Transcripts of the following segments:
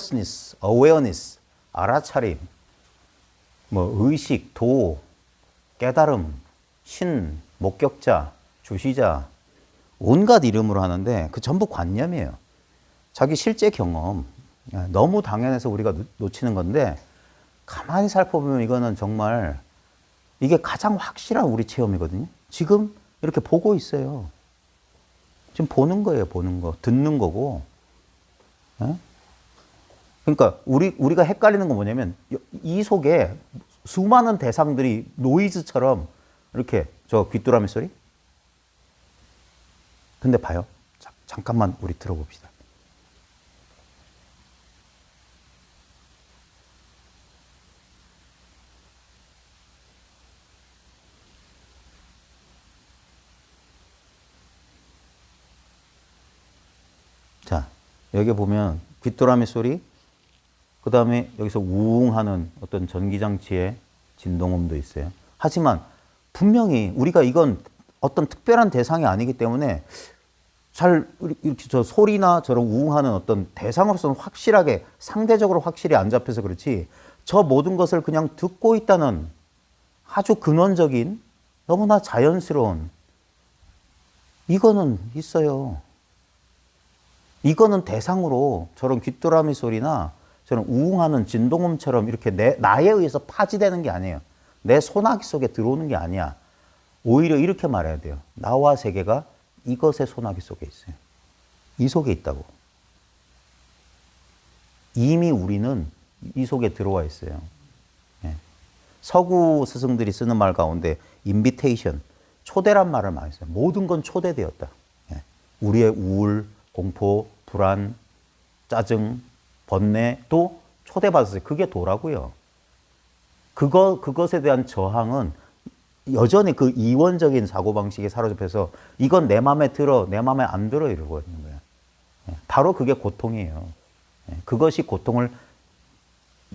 consciousness, awareness, 알아차림, 뭐 의식, 도, 깨달음, 신, 목격자, 주시자, 온갖 이름으로 하는데 그 전부 관념이에요. 자기 실제 경험. 너무 당연해서 우리가 놓치는 건데 가만히 살펴보면 이거는 정말 이게 가장 확실한 우리 체험이거든요. 지금 이렇게 보고 있어요. 지금 보는 거예요, 보는 거. 듣는 거고. 그러니까 우리가 헷갈리는 건 뭐냐면 이 속에 수많은 대상들이 노이즈처럼 이렇게 저 귀뚜라미 소리? 근데 봐요. 잠깐만 우리 들어봅시다. 자, 여기 보면 귀뚜라미 소리, 그 다음에 여기서 우웅 하는 어떤 전기장치의 진동음도 있어요. 하지만 분명히 우리가 이건 어떤 특별한 대상이 아니기 때문에 잘 이렇게 저 소리나 저런 우웅하는 어떤 대상으로서는 확실하게 상대적으로 확실히 안 잡혀서 그렇지 저 모든 것을 그냥 듣고 있다는 아주 근원적인 너무나 자연스러운 이거는 있어요. 이거는 대상으로 저런 귀뚜라미 소리나 저런 우웅하는 진동음처럼 이렇게 나에 의해서 파지되는 게 아니에요. 내 소나기 속에 들어오는 게 아니야. 오히려 이렇게 말해야 돼요. 나와 세계가 이것의 소나기 속에 있어요. 이 속에 있다고. 이미 우리는 이 속에 들어와 있어요. 예. 서구 스승들이 쓰는 말 가운데 invitation, 초대란 말을 많이 써요. 모든 건 초대되었다. 예. 우리의 우울, 공포, 불안, 짜증, 번뇌도 초대받았어요. 그게 도라고요. 그것에 대한 저항은 여전히 그 이원적인 사고방식에 사로잡혀서 이건 내 마음에 들어, 내 마음에 안 들어 이러고 있는 거예요. 바로 그게 고통이에요. 그것이 고통을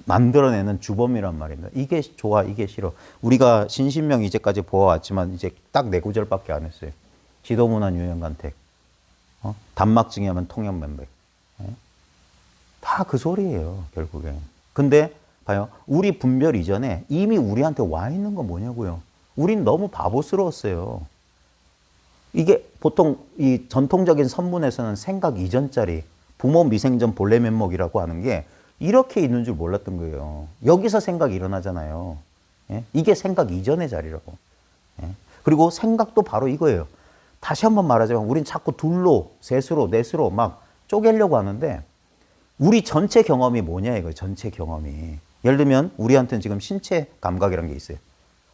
만들어내는 주범이란 말입니다. 이게 좋아, 이게 싫어. 우리가 신신명 이제까지 보아왔지만 이제 딱 네 구절밖에 안 했어요. 지도문안 유형간택, 단막증이하면 통영면백. 다 그 소리예요, 결국에. 근데 봐요. 우리 분별 이전에 이미 우리한테 와 있는 건 뭐냐고요. 우린 너무 바보스러웠어요. 이게 보통 이 전통적인 선문에서는 생각 이전짜리, 부모 미생전 본래 면목이라고 하는 게 이렇게 있는 줄 몰랐던 거예요. 여기서 생각이 일어나잖아요. 예? 이게 생각 이전의 자리라고. 예? 그리고 생각도 바로 이거예요. 다시 한번 말하자면 우린 자꾸 둘로, 셋으로, 넷으로 막 쪼개려고 하는데 우리 전체 경험이 뭐냐 이거예요. 전체 경험이. 예를 들면 우리한테는 지금 신체 감각이라는 게 있어요.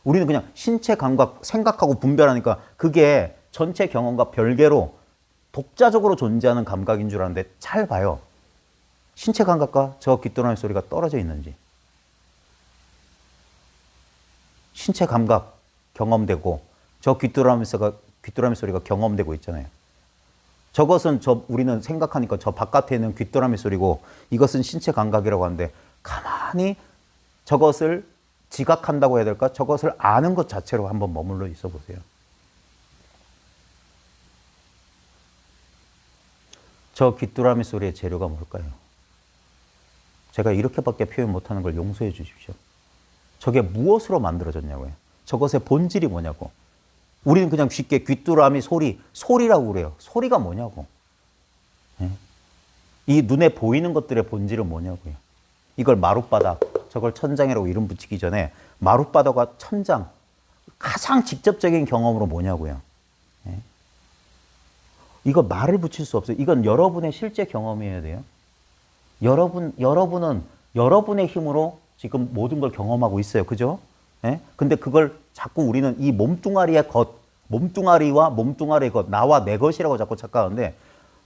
우리는 그냥 신체 감각 생각하고 분별하니까 그게 전체 경험과 별개로 독자적으로 존재하는 감각인 줄 아는데 잘 봐요. 신체 감각과 저 귀뚜라미 소리가 떨어져 있는지. 신체 감각 경험되고 저 귀뚜라미 소리가 경험되고 있잖아요. 저것은 우리는 생각하니까 저 바깥에 있는 귀뚜라미 소리고 이것은 신체 감각이라고 하는데 가만히 저것을 지각한다고 해야 될까? 저것을 아는 것 자체로 한번 머물러 있어 보세요. 저 귀뚜라미 소리의 재료가 뭘까요? 제가 이렇게밖에 표현 못하는 걸 용서해 주십시오. 저게 무엇으로 만들어졌냐고요. 저것의 본질이 뭐냐고. 우리는 그냥 쉽게 귀뚜라미 소리라고 그래요. 소리가 뭐냐고. 예? 이 눈에 보이는 것들의 본질은 뭐냐고요. 이걸 마룻바닥, 저걸 천장이라고 이름 붙이기 전에 마룻바닥과 천장, 가장 직접적인 경험으로 뭐냐고요. 예? 이거 말을 붙일 수 없어요. 이건 여러분의 실제 경험이어야 돼요. 여러분은 여러분의 힘으로 지금 모든 걸 경험하고 있어요. 그죠? 예? 근데 그걸 자꾸 우리는 이 몸뚱아리와 몸뚱아리의 것, 나와 내 것이라고 자꾸 착각하는데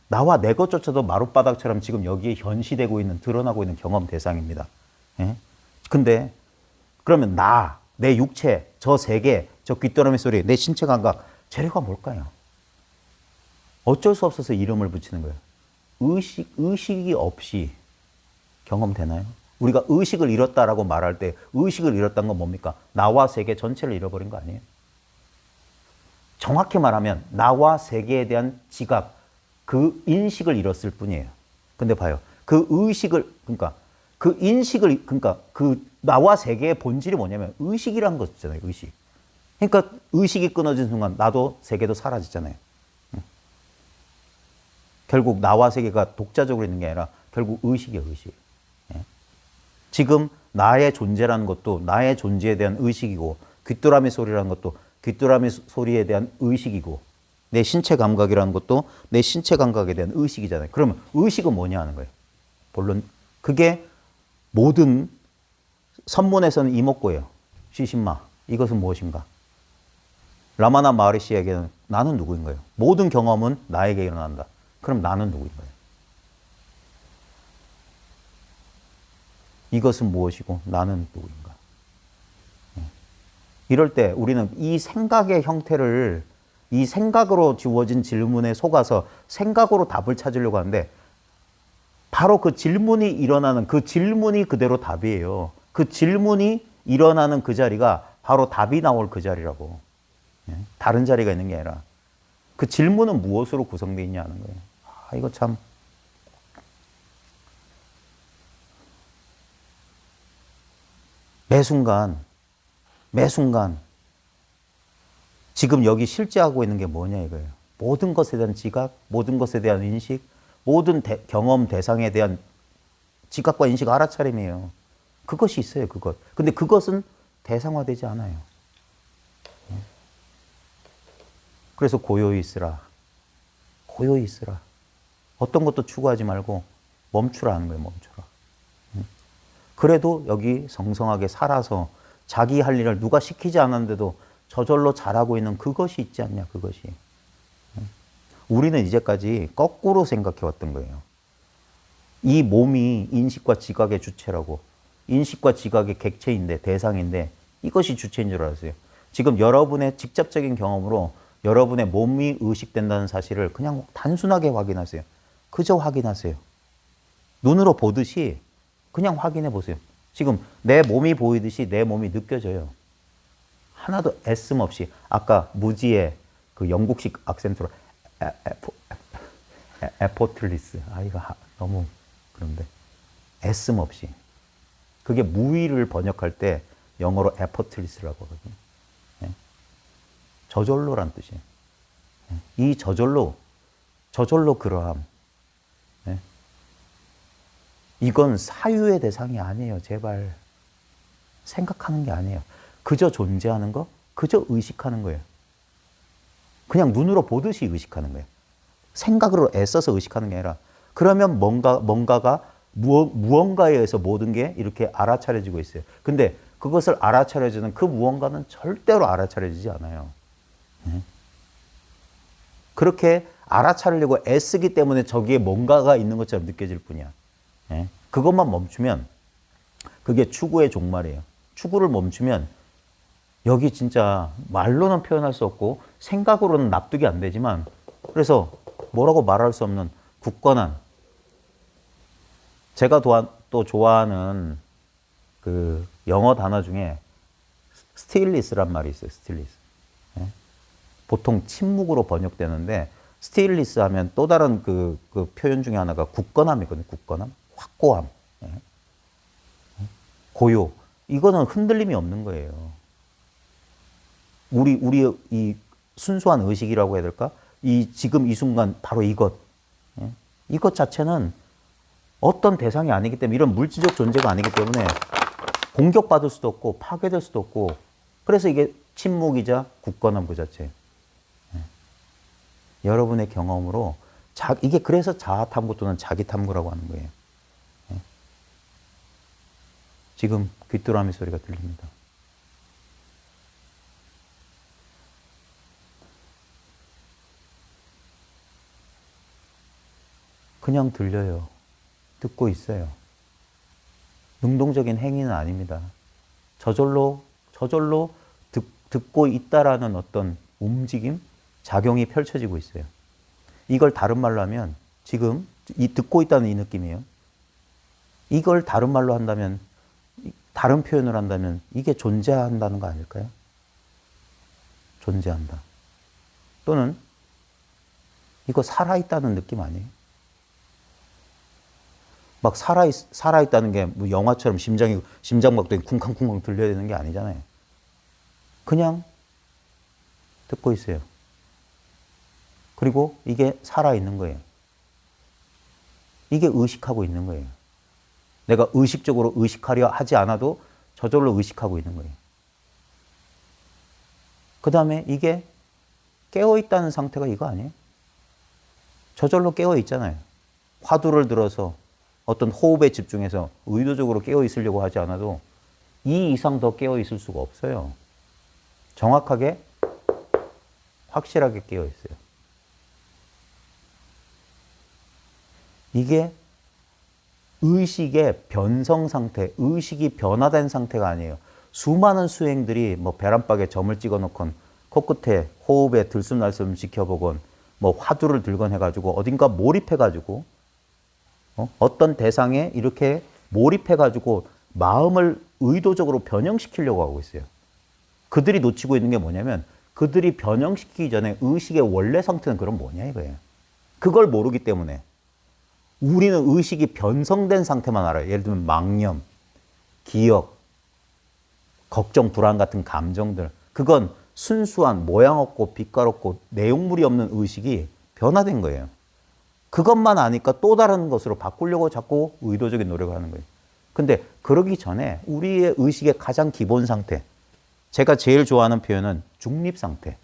나와 내 것조차도 마룻바닥처럼 지금 여기에 현시되고 있는, 드러나고 있는 경험 대상입니다. 예? 근데 그러면 내 육체, 저 세계, 저 귀뚜라미 소리, 내 신체 감각, 재료가 뭘까요? 어쩔 수 없어서 이름을 붙이는 거예요. 의식이 없이 경험되나요? 우리가 의식을 잃었다라고 말할 때 의식을 잃었다는 건 뭡니까? 나와 세계 전체를 잃어버린 거 아니에요? 정확히 말하면 나와 세계에 대한 지각, 그 인식을 잃었을 뿐이에요. 근데 봐요. 그 의식을, 그러니까 그 인식을, 그러니까 그 나와 세계의 본질이 뭐냐면 의식이라는 거 있잖아요. 의식. 그러니까 의식이 끊어진 순간 나도 세계도 사라지잖아요. 결국 나와 세계가 독자적으로 있는 게 아니라 결국 의식이에요, 의식. 예. 지금 나의 존재라는 것도 나의 존재에 대한 의식이고, 귀뚜라미 소리라는 것도 귀뚜라미 소리에 대한 의식이고, 내 신체 감각이라는 것도 내 신체 감각에 대한 의식이잖아요. 그러면 의식은 뭐냐 하는 거예요. 본론 그게 모든 선문에서는 이목구예요. 시신마. 이것은 무엇인가? 라마나 마하리시에게는 나는 누구인가요? 모든 경험은 나에게 일어난다. 그럼 나는 누구인가요? 이것은 무엇이고 나는 누구인가? 이럴 때 우리는 이 생각의 형태를, 이 생각으로 주어진 질문에 속아서 생각으로 답을 찾으려고 하는데, 바로 그 질문이 일어나는 그 질문이 그대로 답이에요. 그 질문이 일어나는 그 자리가 바로 답이 나올 그 자리라고. 다른 자리가 있는 게 아니라 그 질문은 무엇으로 구성되어 있냐 하는 거예요. 아, 이거 참. 매 순간 지금 여기 실제 하고 있는 게 뭐냐 이거예요. 모든 것에 대한 지각, 모든 것에 대한 인식, 모든 경험 대상에 대한 지각과 인식 알아차림이에요. 그것이 있어요, 그것. 근데 그것은 대상화되지 않아요. 그래서 고요히 있으라. 고요히 있으라. 어떤 것도 추구하지 말고 멈추라 하는 거예요, 멈추라. 그래도 여기 성성하게 살아서 자기 할 일을 누가 시키지 않았는데도 저절로 잘하고 있는 그것이 있지 않냐, 그것이. 우리는 이제까지 거꾸로 생각해 왔던 거예요. 이 몸이 인식과 지각의 주체라고, 인식과 지각의 객체인데, 대상인데 이것이 주체인 줄 알았어요. 지금 여러분의 직접적인 경험으로 여러분의 몸이 의식된다는 사실을 그냥 단순하게 확인하세요. 그저 확인하세요. 눈으로 보듯이 그냥 확인해 보세요. 지금 내 몸이 보이듯이 내 몸이 느껴져요. 하나도 애씀 없이. 아까 무지의 그 영국식 악센트로 에포틀리스. 아, 이거 너무 그런데. 애씀 없이. 그게 무의를 번역할 때 영어로 에포틀리스라고 하거든요. 네? 저절로란 뜻이에요. 네? 이 저절로 그러함. 네? 이건 사유의 대상이 아니에요. 제발. 생각하는 게 아니에요. 그저 존재하는 거, 그저 의식하는 거예요. 그냥 눈으로 보듯이 의식하는 거예요. 생각으로 애써서 의식하는 게 아니라, 그러면 뭔가가 무언가에 의해서 모든 게 이렇게 알아차려지고 있어요. 근데 그것을 알아차려주는 그 무언가는 절대로 알아차려지지 않아요. 그렇게 알아차리려고 애쓰기 때문에 저기에 뭔가가 있는 것처럼 느껴질 뿐이야. 그것만 멈추면 그게 추구의 종말이에요. 추구를 멈추면 여기 진짜 말로는 표현할 수 없고 생각으로는 납득이 안 되지만, 그래서 뭐라고 말할 수 없는 굳건한, 제가 또 좋아하는 그 영어 단어 중에 스틸리스란 말이 있어요. 스틸리스. 보통 침묵으로 번역되는데, 스틸리스 하면 또 다른 그 표현 중에 하나가 굳건함이거든요. 굳건함, 확고함, 고요. 이거는 흔들림이 없는 거예요. 우리 이 순수한 의식이라고 해야 될까? 지금 이 순간 바로 이것. 이것 자체는 어떤 대상이 아니기 때문에, 이런 물질적 존재가 아니기 때문에 공격받을 수도 없고 파괴될 수도 없고, 그래서 이게 침묵이자 굳건함 그 자체. 여러분의 경험으로 이게 그래서 자아탐구 또는 자기탐구라고 하는 거예요. 지금 귀뚜라미 소리가 들립니다. 그냥 들려요. 듣고 있어요. 능동적인 행위는 아닙니다. 저절로 듣고 있다라는 어떤 움직임, 작용이 펼쳐지고 있어요. 이걸 다른 말로 하면, 지금 듣고 있다는 이 느낌이에요. 이걸 다른 말로 한다면, 다른 표현을 한다면 이게 존재한다는 거 아닐까요? 존재한다. 또는 이거 살아있다는 느낌 아니에요? 막 살아있다는 게 뭐 영화처럼 심장박동이 쿵쾅쿵쾅 들려야 되는 게 아니잖아요. 그냥 듣고 있어요. 그리고 이게 살아있는 거예요. 이게 의식하고 있는 거예요. 내가 의식적으로 의식하려 하지 않아도 저절로 의식하고 있는 거예요. 그 다음에 이게 깨어있다는 상태가 이거 아니에요? 저절로 깨어있잖아요. 화두를 들어서 어떤 호흡에 집중해서 의도적으로 깨어있으려고 하지 않아도 이 이상 더 깨어있을 수가 없어요. 정확하게, 확실하게 깨어있어요. 이게 의식의 변성 상태, 의식이 변화된 상태가 아니에요. 수많은 수행들이 뭐 계란박에 점을 찍어 놓건 코끝에 호흡에 들숨날숨 지켜보건 뭐 화두를 들건 해가지고 어딘가 몰입해가지고 어떤 대상에 이렇게 몰입해가지고 마음을 의도적으로 변형시키려고 하고 있어요. 그들이 놓치고 있는 게 뭐냐면 그들이 변형시키기 전에 의식의 원래 상태는 그럼 뭐냐 이거예요. 그걸 모르기 때문에 우리는 의식이 변성된 상태만 알아요. 예를 들면 망념, 기억, 걱정, 불안 같은 감정들. 그건 순수한 모양 없고 빛깔 없고 내용물이 없는 의식이 변화된 거예요. 그것만 아니까 또 다른 것으로 바꾸려고 자꾸 의도적인 노력을 하는 거예요. 근데 그러기 전에 우리의 의식의 가장 기본 상태, 제가 제일 좋아하는 표현은 중립 상태.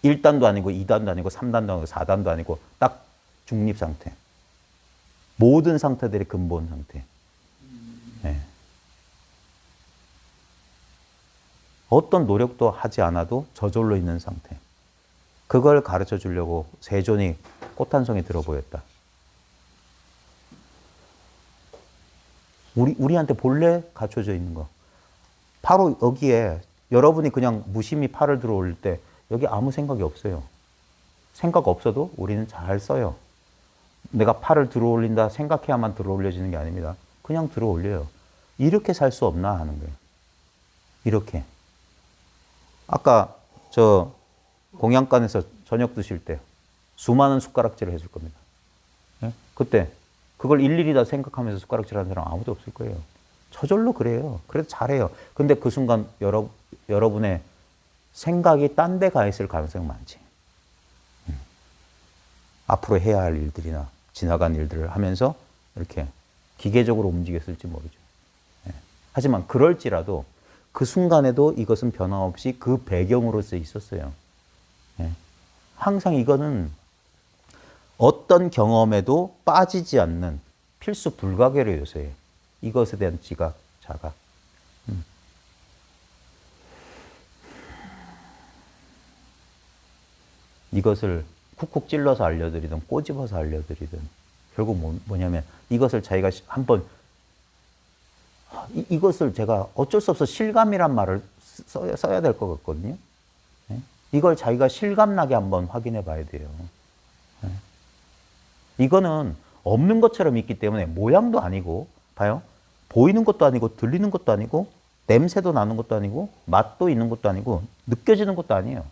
1단도 아니고 2단도 아니고 3단도 아니고 4단도 아니고 딱 중립 상태. 모든 상태들의 근본 상태. 네. 어떤 노력도 하지 않아도 저절로 있는 상태. 그걸 가르쳐 주려고 세존이 꽃 한 송이 들어 보였다. 우리한테 본래 갖춰져 있는 거. 바로 여기에 여러분이 그냥 무심히 팔을 들어 올릴 때 여기 아무 생각이 없어요. 생각 없어도 우리는 잘 써요. 내가 팔을 들어 올린다 생각해야만 들어 올려지는 게 아닙니다. 그냥 들어 올려요. 이렇게 살 수 없나 하는 거예요. 이렇게. 아까 저 공양간에서 저녁 드실 때 수많은 숟가락질을 해줄 겁니다. 네? 그때 그걸 일일이 다 생각하면서 숟가락질 하는 사람 아무도 없을 거예요. 저절로 그래요. 그래도 잘해요. 근데 그 순간 여러분의 생각이 딴 데 가 있을 가능성이 많지. 앞으로 해야 할 일들이나 지나간 일들을 하면서 이렇게 기계적으로 움직였을지 모르죠. 네. 하지만 그럴지라도 그 순간에도 이것은 변함없이 그 배경으로서 있었어요. 네. 항상 이거는 어떤 경험에도 빠지지 않는 필수 불가결의 요소예요. 이것에 대한 지각, 자각. 이것을 쿡쿡 찔러서 알려드리든 꼬집어서 알려드리든 결국 뭐냐면 이것을 자기가 한번 이것을 제가 어쩔 수 없어 실감이란 말을 써야 될 것 같거든요. 네? 이걸 자기가 실감나게 한번 확인해 봐야 돼요. 네? 이거는 없는 것처럼 있기 때문에 모양도 아니고 봐요. 보이는 것도 아니고 들리는 것도 아니고 냄새도 나는 것도 아니고 맛도 있는 것도 아니고 느껴지는 것도 아니에요.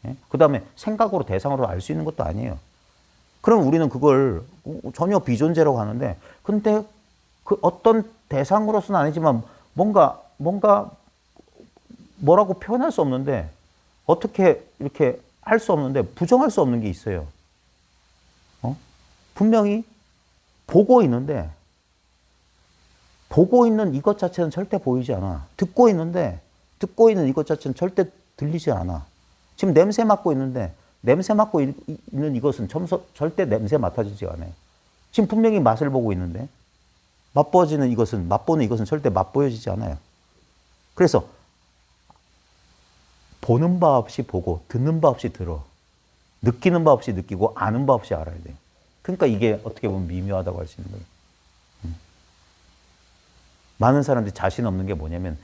예? 그 다음에 생각으로 대상으로 알 수 있는 것도 아니에요. 그럼 우리는 그걸 전혀 비존재라고 하는데 근데 그 어떤 대상으로서는 아니지만 뭔가 뭐라고 표현할 수 없는데 어떻게 이렇게 할 수 없는데 부정할 수 없는 게 있어요. 분명히 보고 있는데 보고 있는 이것 자체는 절대 보이지 않아. 듣고 있는데 듣고 있는 이것 자체는 절대 들리지 않아. 지금 냄새 맡고 있는데 냄새 맡고 있는 이것은 절대 냄새 맡아지지 않아요. 지금 분명히 맛을 보고 있는데 맛보는 이것은 절대 맛보여지지 않아요. 그래서 보는 바 없이 보고 듣는 바 없이 들어 느끼는 바 없이 느끼고 아는 바 없이 알아야 돼요. 그러니까 이게 어떻게 보면 미묘하다고 할 수 있는 거예요. 많은 사람들이 자신 없는 게 뭐냐면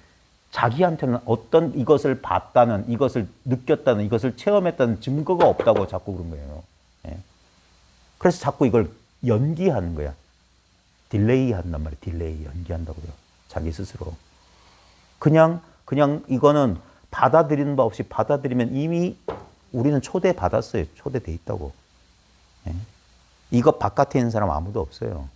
자기한테는 어떤 이것을 봤다는, 이것을 느꼈다는, 이것을 체험했다는 증거가 없다고 자꾸 그런 거예요. 예. 그래서 자꾸 이걸 연기하는 거야. 딜레이 한단 말이에요. 딜레이, 연기한다고요. 자기 스스로. 그냥 이거는 받아들이는 바 없이 받아들이면 이미 우리는 초대받았어요. 초대돼 있다고. 예. 이거 바깥에 있는 사람 아무도 없어요.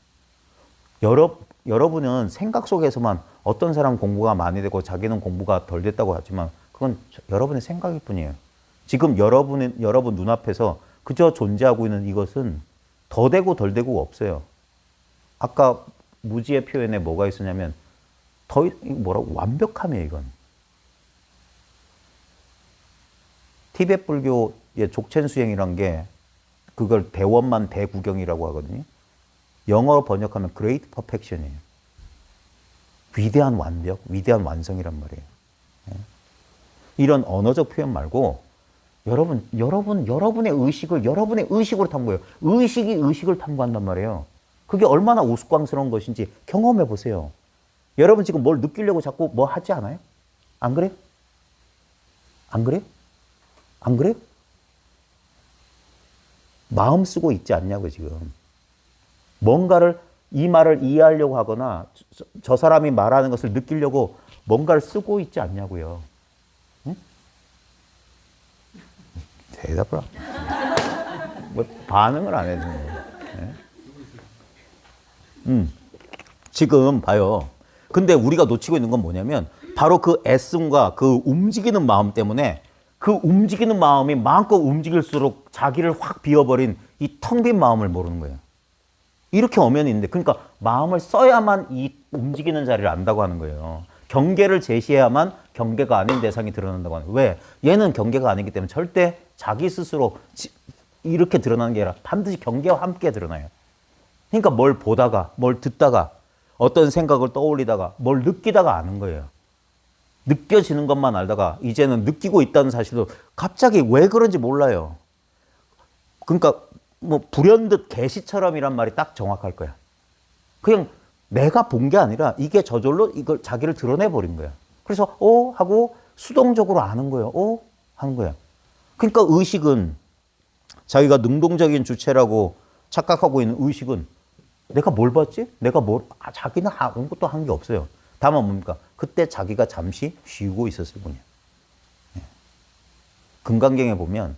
여러분은 생각 속에서만 어떤 사람 공부가 많이 되고 자기는 공부가 덜 됐다고 하지만 그건 여러분의 생각일 뿐이에요. 지금 여러분 눈앞에서 그저 존재하고 있는 이것은 더 되고 덜 되고 없어요. 아까 무지의 표현에 뭐가 있었냐면 완벽함이에요, 이건. 티베트 불교의 족첸수행이란 게 그걸 대원만 대구경이라고 하거든요. 영어로 번역하면 Great Perfection이에요. 위대한 완벽, 위대한 완성이란 말이에요. 이런 언어적 표현 말고 여러분의 의식을 여러분의 의식으로 탐구해요. 의식이 의식을 탐구한단 말이에요. 그게 얼마나 우스꽝스러운 것인지 경험해 보세요. 여러분 지금 뭘 느끼려고 자꾸 뭐 하지 않아요? 안 그래요? 안 그래요? 안 그래요? 마음 쓰고 있지 않냐고 지금. 뭔가를 이 말을 이해하려고 하거나 저 사람이 말하는 것을 느끼려고 뭔가를 쓰고 있지 않냐고요. 응? 대답을 뭐 반응을 안 해주는 거예요. 네? 지금 봐요. 근데 우리가 놓치고 있는 건 뭐냐면 바로 그 애씀과 그 움직이는 마음 때문에 그 움직이는 마음이 마음껏 움직일수록 자기를 확 비워버린 이 텅 빈 마음을 모르는 거예요. 이렇게 엄연히 있는데 그러니까 마음을 써야만 이 움직이는 자리를 안다고 하는 거예요. 경계를 제시해야만 경계가 아닌 대상이 드러난다고 하는 거예요. 왜? 얘는 경계가 아니기 때문에 절대 자기 스스로 이렇게 드러나는 게 아니라 반드시 경계와 함께 드러나요. 그러니까 뭘 보다가 뭘 듣다가 어떤 생각을 떠올리다가 뭘 느끼다가 아는 거예요. 느껴지는 것만 알다가 이제는 느끼고 있다는 사실도 갑자기 왜 그런지 몰라요. 그러니까 뭐 불현듯 계시처럼이란 말이 딱 정확할 거야. 그냥 내가 본 게 아니라 이게 저절로 이걸 자기를 드러내 버린 거야. 그래서 하고 수동적으로 아는 거예요. 하는 거야. 그러니까 의식은 자기가 능동적인 주체라고 착각하고 있는 의식은 내가 뭘 봤지? 자기는 아무것도 한 게 없어요. 다만 뭡니까? 그때 자기가 잠시 쉬고 있었을 뿐이에요. 금강경에 보면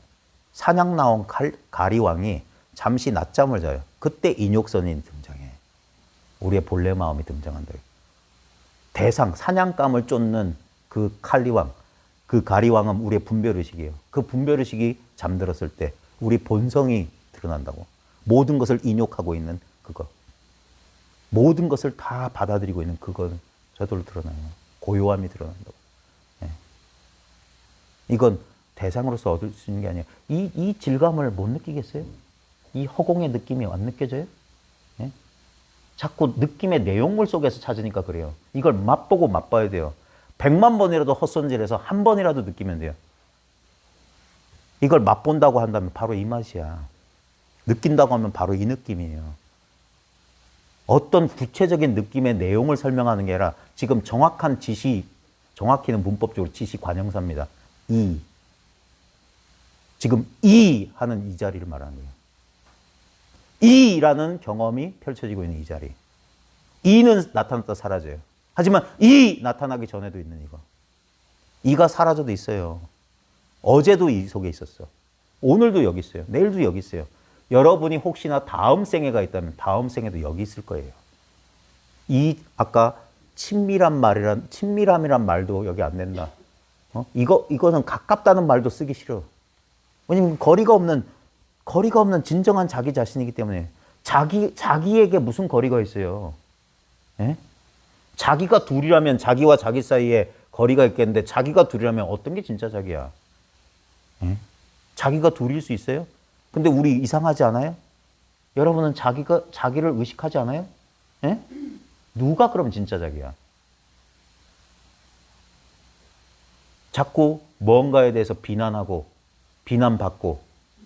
사냥 나온 가리왕이 잠시 낮잠을 자요. 그때 인욕선이 등장해. 우리의 본래 마음이 등장한다. 대상, 사냥감을 쫓는 그 칼리왕, 그 가리왕은 우리의 분별의식이에요. 그 분별의식이 잠들었을 때 우리 본성이 드러난다고. 모든 것을 인욕하고 있는 그거. 모든 것을 다 받아들이고 있는 그건 저절로 드러나요. 고요함이 드러난다고. 이건 대상으로서 얻을 수 있는 게 아니에요. 이 질감을 못 느끼겠어요? 이 허공의 느낌이 안 느껴져요? 예? 자꾸 느낌의 내용물 속에서 찾으니까 그래요. 이걸 맛보고 맛봐야 돼요. 100만 번이라도 헛손질해서 한 번이라도 느끼면 돼요. 이걸 맛본다고 한다면 바로 이 맛이야. 느낀다고 하면 바로 이 느낌이에요. 어떤 구체적인 느낌의 내용을 설명하는 게 아니라 지금 정확한 지시, 정확히는 문법적으로 지시 관형사입니다. 지금 하는 이 자리를 말하는 거예요. 라는 경험이 펼쳐지고 있는 이 자리. 는 나타났다 사라져요. 하지만 나타나기 전에도 있는 이거. 이가 사라져도 있어요. 어제도 이 속에 있었어. 오늘도 여기 있어요. 내일도 여기 있어요. 여러분이 혹시나 다음 생애가 있다면 다음 생에도 여기 있을 거예요. 아까 친밀함이란 말도 여기 안 된다. 이거는 가깝다는 말도 쓰기 싫어. 왜냐면 거리가 없는 진정한 자기 자신이기 때문에 자기에게 무슨 거리가 있어요. 예? 자기가 둘이라면 자기와 자기 사이에 거리가 있겠는데 자기가 둘이라면 어떤 게 진짜 자기야? 예? 자기가 둘일 수 있어요? 근데 우리 이상하지 않아요? 여러분은 자기를 의식하지 않아요? 예? 누가 그럼 진짜 자기야? 자꾸 뭔가에 대해서 비난하고 비난받고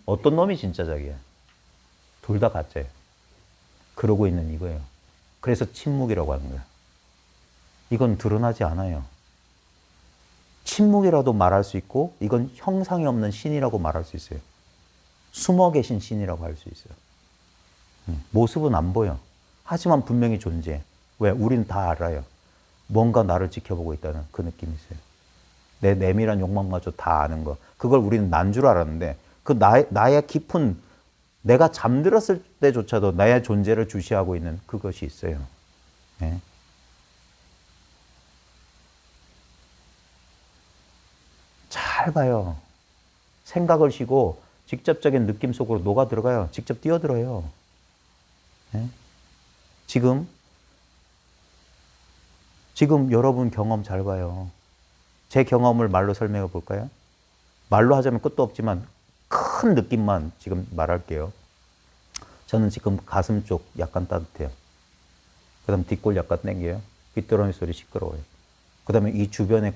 어떤 놈이 진짜 자기야? 둘 다 가짜예요. 그러고 있는 이거예요. 그래서 침묵이라고 하는 거야. 이건 드러나지 않아요. 침묵이라도 말할 수 있고 이건 형상이 없는 신이라고 말할 수 있어요. 숨어 계신 신이라고 할 수 있어요. 모습은 안 보여. 하지만 분명히 존재해. 왜? 우리는 다 알아요. 뭔가 나를 지켜보고 있다는 그 느낌이 있어요. 내 내밀한 욕망마저 다 아는 거. 그걸 우리는 난 줄 알았는데 그 나의 깊은 내가 잠들었을 때조차도 나의 존재를 주시하고 있는 그것이 있어요. 예. 잘 봐요. 생각을 쉬고 직접적인 느낌 속으로 녹아 들어가요. 직접 뛰어들어요. 예? 지금 여러분 경험 잘 봐요. 제 경험을 말로 설명해 볼까요? 말로 하자면 끝도 없지만 큰 느낌만 지금 말할게요. 저는 지금 가슴 쪽 약간 따뜻해요. 그 다음 뒷골 약간 땡겨요. 귀뚜라미 소리 시끄러워요. 그 다음에 이 주변의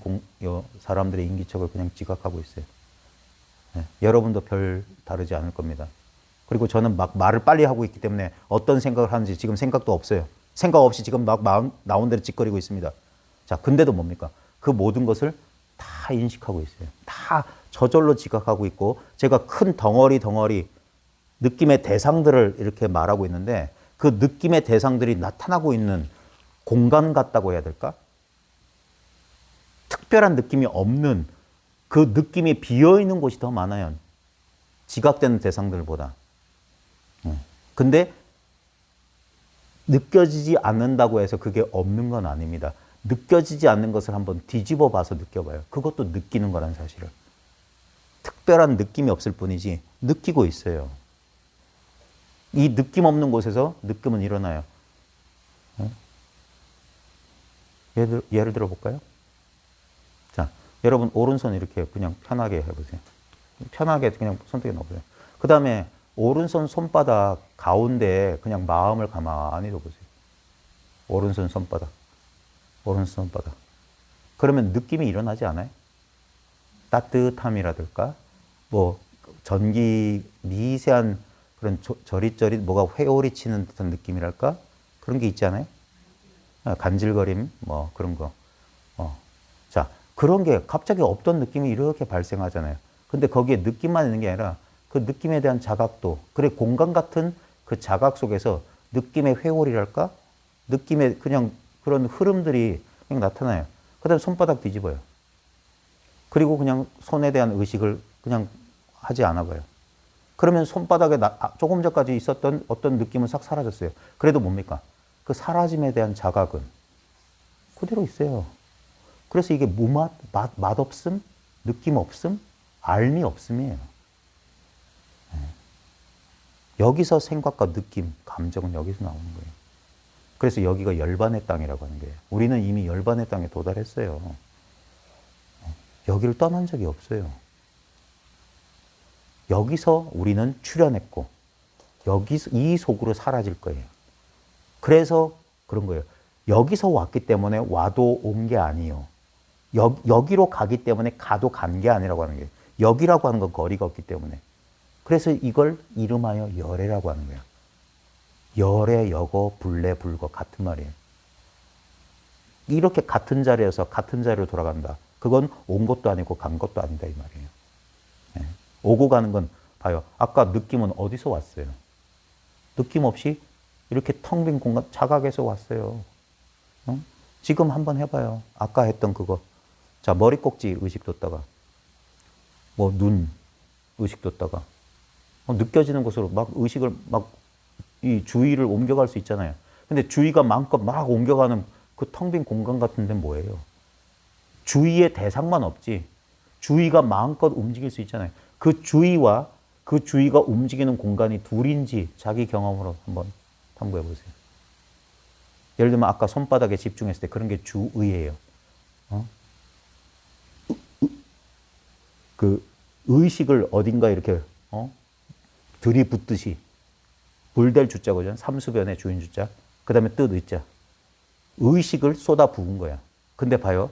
사람들의 인기척을 그냥 지각하고 있어요. 네. 여러분도 별 다르지 않을 겁니다. 그리고 저는 막 말을 빨리 하고 있기 때문에 어떤 생각을 하는지 지금 생각도 없어요. 생각 없이 지금 막 나온 대로 짓거리고 있습니다. 자, 근데도 뭡니까? 그 모든 것을 다 인식하고 있어요. 다 저절로 지각하고 있고, 제가 큰 덩어리 느낌의 대상들을 이렇게 말하고 있는데, 그 느낌의 대상들이 나타나고 있는 공간 같다고 해야 될까? 특별한 느낌이 없는, 그 느낌이 비어있는 곳이 더 많아요. 지각되는 대상들보다. 근데 느껴지지 않는다고 해서 그게 없는 건 아닙니다. 느껴지지 않는 것을 한번 뒤집어 봐서 느껴봐요. 그것도 느끼는 거란 사실을. 특별한 느낌이 없을 뿐이지 느끼고 있어요. 이 느낌 없는 곳에서 느낌은 일어나요. 예를 들어 볼까요? 자, 여러분 오른손 이렇게 그냥 편하게 해보세요. 편하게 그냥 손등에 넣어보세요. 그 다음에 오른손 손바닥 가운데에 그냥 마음을 가만히 둬보세요. 오른손 손바닥. 그러면 느낌이 일어나지 않아요? 따뜻함이라든가, 뭐, 미세한 그런 저릿저릿 뭐가 회오리 치는 듯한 느낌이랄까? 그런 게 있지 않아요? 간질거림, 뭐, 그런 거. 자, 그런 게 갑자기 없던 느낌이 이렇게 발생하잖아요. 근데 거기에 느낌만 있는 게 아니라 그 느낌에 대한 자각도, 그래, 공간 같은 그 자각 속에서 느낌의 회오리랄까? 느낌의 그냥 그런 흐름들이 그냥 나타나요. 그 다음에 손바닥 뒤집어요. 그리고 그냥 손에 대한 의식을 그냥 하지 않아 봐요. 그러면 손바닥에 조금 전까지 있었던 어떤 느낌은 싹 사라졌어요. 그래도 뭡니까? 그 사라짐에 대한 자각은 그대로 있어요. 그래서 이게 무맛, 맛없음, 느낌 없음, 알미 없음이에요. 여기서 생각과 느낌, 감정은 여기서 나오는 거예요. 그래서 여기가 열반의 땅이라고 하는 거예요. 우리는 이미 열반의 땅에 도달했어요. 여기를 떠난 적이 없어요. 여기서 우리는 출현했고, 이 속으로 사라질 거예요. 그래서 그런 거예요. 여기서 왔기 때문에 와도 온 게 아니에요. 여기로 가기 때문에 가도 간 게 아니라고 하는 거예요. 여기라고 하는 건 거리가 없기 때문에. 그래서 이걸 이름하여 열애라고 하는 거예요. 열애, 여거, 불래, 불거 같은 말이에요. 이렇게 같은 자리에서 같은 자리로 돌아간다. 그건 온 것도 아니고 간 것도 아니다 이 말이에요. 네. 오고 가는 건 봐요. 아까 느낌은 어디서 왔어요? 느낌 없이 이렇게 텅 빈 공간, 자각에서 왔어요. 지금 한번 해봐요. 아까 했던 그거. 자, 머리 꼭지 의식 뒀다가, 뭐 눈 의식 뒀다가, 느껴지는 곳으로 막 의식을 이 주의를 옮겨갈 수 있잖아요. 근데 주의가 마음껏 막 옮겨가는 그 텅 빈 공간 같은 데는 뭐예요? 주의의 대상만 없지. 주의가 마음껏 움직일 수 있잖아요. 그 주의와 그 주의가 움직이는 공간이 둘인지 자기 경험으로 한번 탐구해 보세요. 예를 들면 아까 손바닥에 집중했을 때 그런 게 주의예요. 그 의식을 어딘가 이렇게 들이붓듯이 불될 주자거든. 삼수변의 주인 주자. 그 다음에 뜻 의자. 의식을 쏟아 부은 거야. 근데 봐요.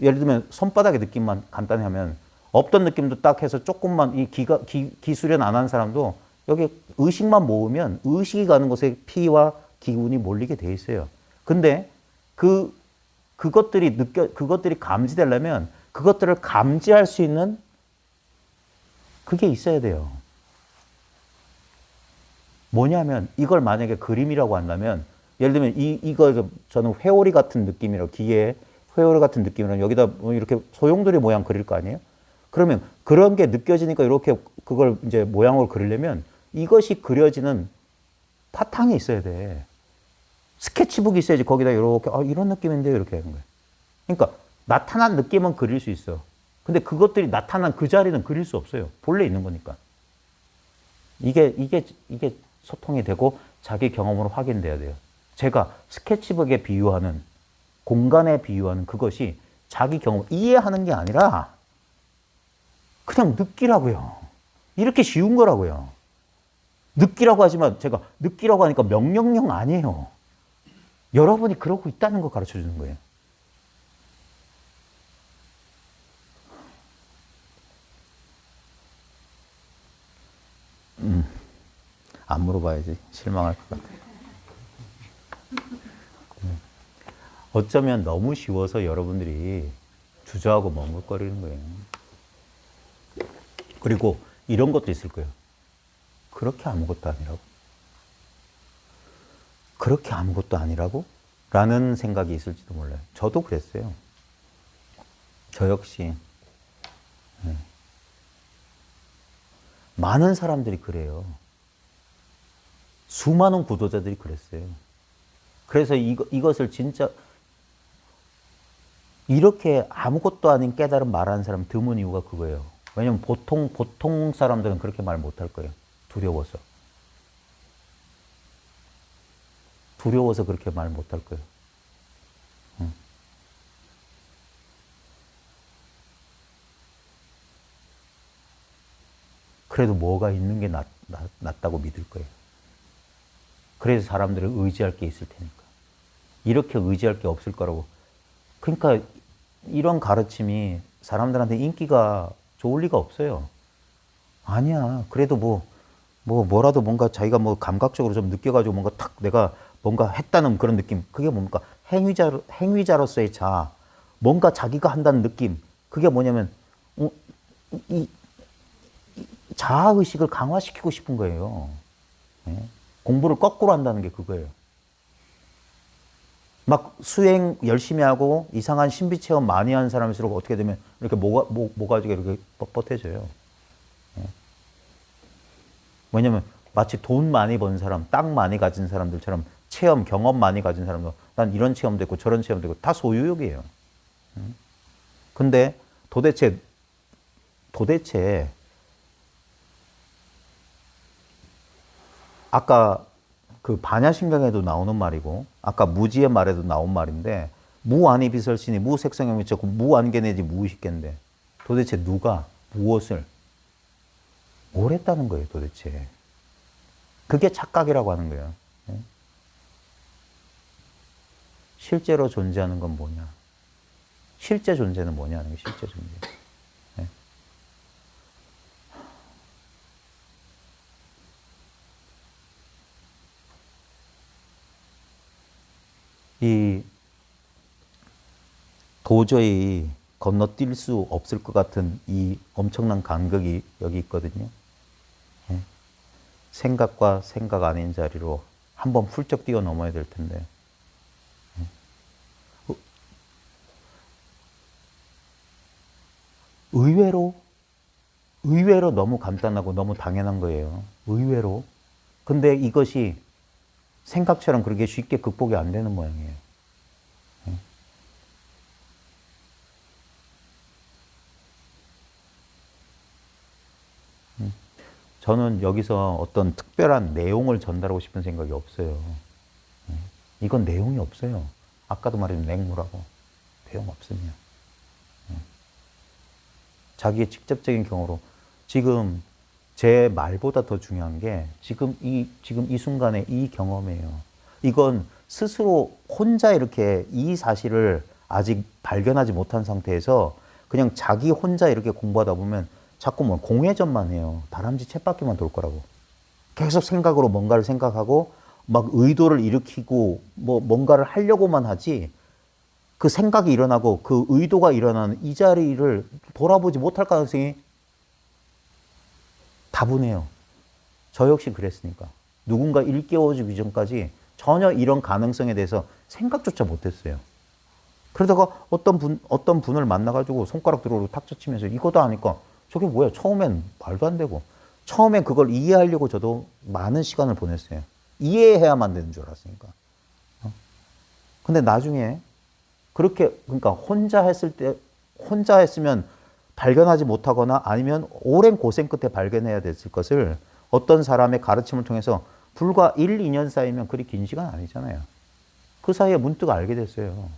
예를 들면 손바닥의 느낌만 간단히 하면 없던 느낌도 딱 해서 조금만 기수련 안 한 사람도 여기 의식만 모으면 의식이 가는 곳에 피와 기운이 몰리게 돼 있어요. 근데 그것들이 감지되려면 그것들을 감지할 수 있는 그게 있어야 돼요. 뭐냐면 이걸 만약에 그림이라고 한다면 예를 들면 이거 저는 회오리 같은 느낌이라고 기계에 회오리 같은 느낌이라면 여기다 이렇게 소용돌이 모양 그릴 거 아니에요? 그러면 그런 게 느껴지니까 이렇게 그걸 이제 모양으로 그리려면 이것이 그려지는 바탕이 있어야 돼. 스케치북이 있어야지 거기다 이렇게 이런 느낌인데요 이렇게 하는 거예요. 그러니까 나타난 느낌은 그릴 수 있어. 근데 그것들이 나타난 그 자리는 그릴 수 없어요. 본래 있는 거니까. 이게 소통이 되고 자기 경험으로 확인돼야 돼요. 제가 스케치북에 비유하는 공간에 비유하는 그것이 자기 경험 이해하는 게 아니라 그냥 느끼라고요. 이렇게 쉬운 거라고요. 느끼라고 하지만 제가 느끼라고 하니까 명령형 아니에요. 여러분이 그러고 있다는 거 가르쳐 주는 거예요. 안 물어봐야지 실망할 것 같아요. 어쩌면 너무 쉬워서 여러분들이 주저하고 머뭇거리는 거예요. 그리고 이런 것도 있을 거예요. 그렇게 아무것도 아니라고? 그렇게 아무것도 아니라고? 라는 생각이 있을지도 몰라요. 저도 그랬어요. 저 역시. 많은 사람들이 그래요. 수많은 구도자들이 그랬어요. 그래서 이것을 진짜 이렇게 아무것도 아닌 깨달음 말하는 사람 드문 이유가 그거예요. 왜냐면 보통 사람들은 그렇게 말 못할 거예요. 두려워서. 두려워서 그렇게 말 못할 거예요. 그래도 뭐가 있는 게 낫다고 믿을 거예요. 그래서 사람들은 의지할 게 있을 테니까. 이렇게 의지할 게 없을 거라고. 그러니까 이런 가르침이 사람들한테 인기가 좋을 리가 없어요. 아니야. 그래도 뭐라도 뭔가 자기가 뭐 감각적으로 좀 느껴가지고 뭔가 탁 내가 뭔가 했다는 그런 느낌. 그게 뭡니까? 행위자로서의 자아. 뭔가 자기가 한다는 느낌. 그게 뭐냐면, 이 자아의식을 강화시키고 싶은 거예요. 예? 공부를 거꾸로 한다는 게 그거예요. 막 수행 열심히 하고 이상한 신비 체험 많이 하는 사람일수록 어떻게 되면 이렇게 모가지가 이렇게 뻣뻣해져요. 예? 왜냐면 마치 돈 많이 번 사람, 땅 많이 가진 사람들처럼 체험, 경험 많이 가진 사람도 난 이런 체험도 있고 저런 체험도 있고 다 소유욕이에요. 근데 도대체 아까 그 반야신경에도 나오는 말이고 아까 무지의 말에도 나온 말인데 무안이 비설신이 무색성형 미쳤고 무안개내지 무의식견데 도대체 누가 무엇을 뭘 했다는 거예요 도대체. 그게 착각이라고 하는 거예요. 실제로 존재하는 건 뭐냐. 실제 존재는 뭐냐는 게 실제 존재. 이 도저히 건너뛸 수 없을 것 같은 이 엄청난 간극이 여기 있거든요. 생각과 생각 아닌 자리로 한번 훌쩍 뛰어넘어야 될 텐데. 의외로 너무 간단하고 너무 당연한 거예요. 의외로. 근데 이것이 생각처럼 그렇게 쉽게 극복이 안 되는 모양이에요. 저는 여기서 어떤 특별한 내용을 전달하고 싶은 생각이 없어요. 이건 내용이 없어요. 아까도 말했던 냉무라고. 내용 없습니다. 자기의 직접적인 경우로 지금 제 말보다 더 중요한 게 지금 이 순간의 이 경험이에요. 이건 스스로 혼자 이렇게 이 사실을 아직 발견하지 못한 상태에서 그냥 자기 혼자 이렇게 공부하다 보면 자꾸 뭐 공회전만 해요. 다람쥐 쳇바퀴만 돌 거라고. 계속 생각으로 뭔가를 생각하고 막 의도를 일으키고 뭐 뭔가를 하려고만 하지 그 생각이 일어나고 그 의도가 일어나는 이 자리를 돌아보지 못할 가능성이 다분해요. 저 역시 그랬으니까. 누군가 일깨워주기 전까지 전혀 이런 가능성에 대해서 생각조차 못했어요. 그러다가 어떤 분을 만나가지고 손가락 들어오고 탁 젖히면서 이거도 하니까 저게 뭐야? 처음엔 말도 안 되고. 처음엔 그걸 이해하려고 저도 많은 시간을 보냈어요. 이해해야만 되는 줄 알았으니까. 근데 나중에 그렇게, 그러니까 혼자 했으면 발견하지 못하거나 아니면 오랜 고생 끝에 발견해야 됐을 것을 어떤 사람의 가르침을 통해서 불과 1, 2년 사이면 그리 긴 시간 아니잖아요. 그 사이에 문득 알게 됐어요.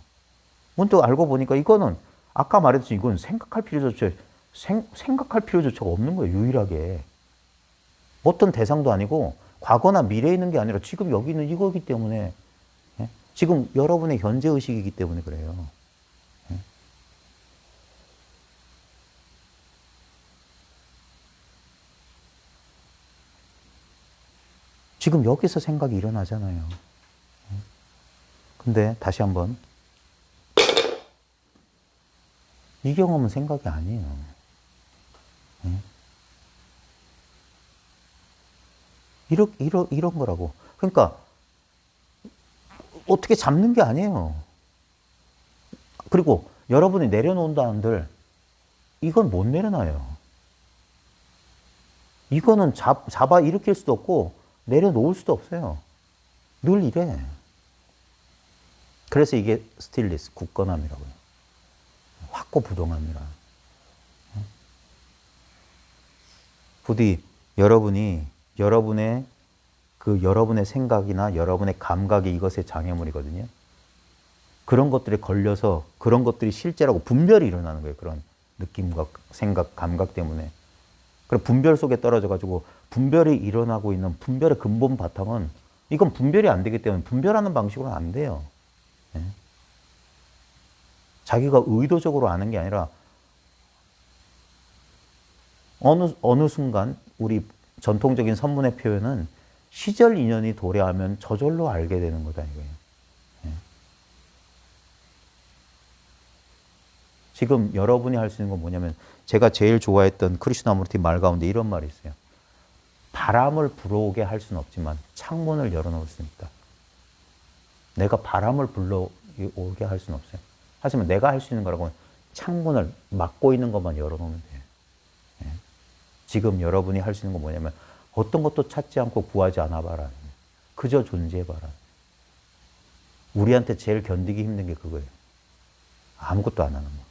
문득 알고 보니까 이거는 아까 말했듯이 이건 생각할 필요조차 없는 거예요. 유일하게. 어떤 대상도 아니고 과거나 미래에 있는 게 아니라 지금 여기 있는 이거기 때문에, 예? 지금 여러분의 현재 의식이기 때문에 그래요. 예? 지금 여기서 생각이 일어나잖아요. 예? 근데 다시 한번 이 경험은 생각이 아니에요. 예? 이런 거라고. 그러니까 어떻게 잡는 게 아니에요. 그리고 여러분이 내려놓는다 한들 이건 못 내려놔요. 이거는 잡아 일으킬 수도 없고 내려놓을 수도 없어요. 늘 이래. 그래서 이게 스틸리스, 굳건함이라고요. 확고부동함이라. 부디 여러분의 생각이나 여러분의 감각이 이것의 장애물이거든요. 그런 것들에 걸려서 그런 것들이 실제라고 분별이 일어나는 거예요. 그런 느낌과 생각, 감각 때문에. 그럼 분별 속에 떨어져가지고 분별이 일어나고 있는 분별의 근본 바탕은 이건 분별이 안 되기 때문에 분별하는 방식으로는 안 돼요. 예? 자기가 의도적으로 아는 게 아니라 어느 순간 우리 전통적인 선문의 표현은 시절 인연이 도래하면 저절로 알게 되는 거다 이거예요. 예. 지금 여러분이 할 수 있는 건 뭐냐면 제가 제일 좋아했던 크리슈나무르티 말 가운데 이런 말이 있어요. 바람을 불어오게 할 수는 없지만 창문을 열어놓을 수 있다. 내가 바람을 불러오게 할 수는 없어요. 하지만 내가 할 수 있는 거라고 하면 창문을 막고 있는 것만 열어놓으면 돼요. 예. 지금 여러분이 할 수 있는 건 뭐냐면 어떤 것도 찾지 않고 구하지 않아봐라. 그저 존재해봐라. 우리한테 제일 견디기 힘든 게 그거예요. 아무것도 안 하는 거.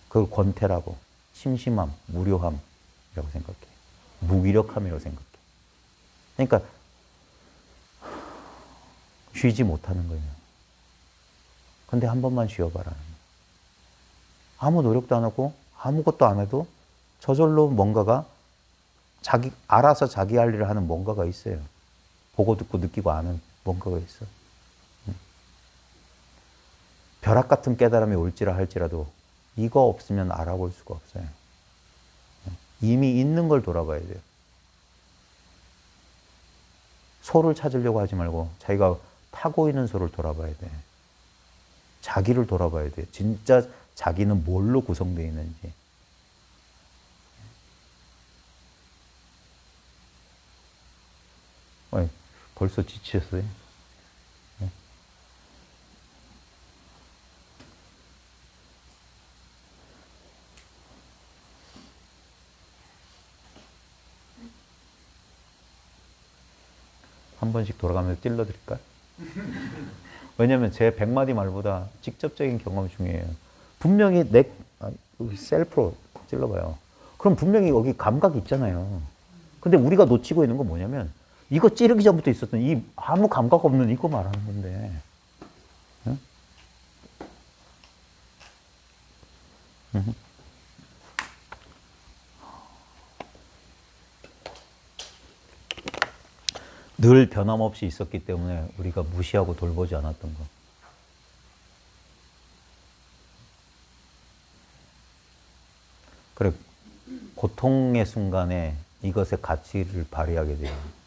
그걸 권태라고, 심심함, 무료함이라고 생각해. 무기력함이라고 생각해. 그러니까 쉬지 못하는 거예요. 근데 한 번만 쉬어봐라. 아무 노력도 안 하고 아무것도 안 해도 저절로 뭔가가 알아서 자기 할 일을 하는 뭔가가 있어요. 보고 듣고 느끼고 아는 뭔가가 있어. 벼락 같은 깨달음이 올지라 할지라도 이거 없으면 알아볼 수가 없어요. 이미 있는 걸 돌아봐야 돼요. 소를 찾으려고 하지 말고 자기가 타고 있는 소를 돌아봐야 돼. 자기를 돌아봐야 돼. 진짜 자기는 뭘로 구성되어 있는지. 벌써 지치셨어요? 네. 한 번씩 돌아가면서 찔러드릴까요? 왜냐면 제 100마디 말보다 직접적인 경험이 중요해요. 분명히 셀프로 찔러봐요. 그럼 분명히 여기 감각이 있잖아요. 근데 우리가 놓치고 있는 건 뭐냐면 이거 찌르기 전부터 있었던 이 아무 감각 없는 이거 말하는 건데. 응? 늘 변함없이 있었기 때문에 우리가 무시하고 돌보지 않았던 거. 그래, 고통의 순간에 이것의 가치를 발휘하게 돼요.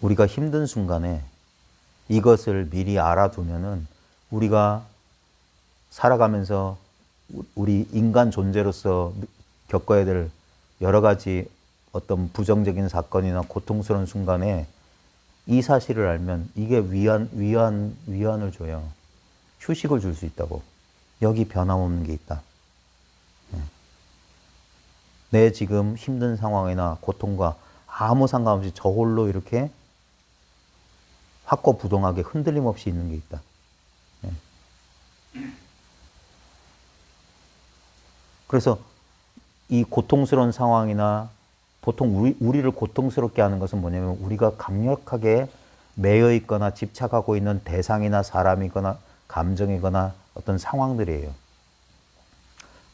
우리가 힘든 순간에 이것을 미리 알아두면은 우리가 살아가면서 우리 인간 존재로서 겪어야 될 여러 가지 어떤 부정적인 사건이나 고통스러운 순간에 이 사실을 알면 이게 위안을 줘요. 휴식을 줄 수 있다고. 여기 변함없는 게 있다. 내 지금 힘든 상황이나 고통과 아무 상관없이 저 홀로 이렇게 확고부동하게 흔들림 없이 있는 게 있다. 예. 그래서 이 고통스러운 상황이나 보통 우리를 고통스럽게 하는 것은 뭐냐면 우리가 강력하게 매여 있거나 집착하고 있는 대상이나 사람이거나 감정이거나 어떤 상황들이에요.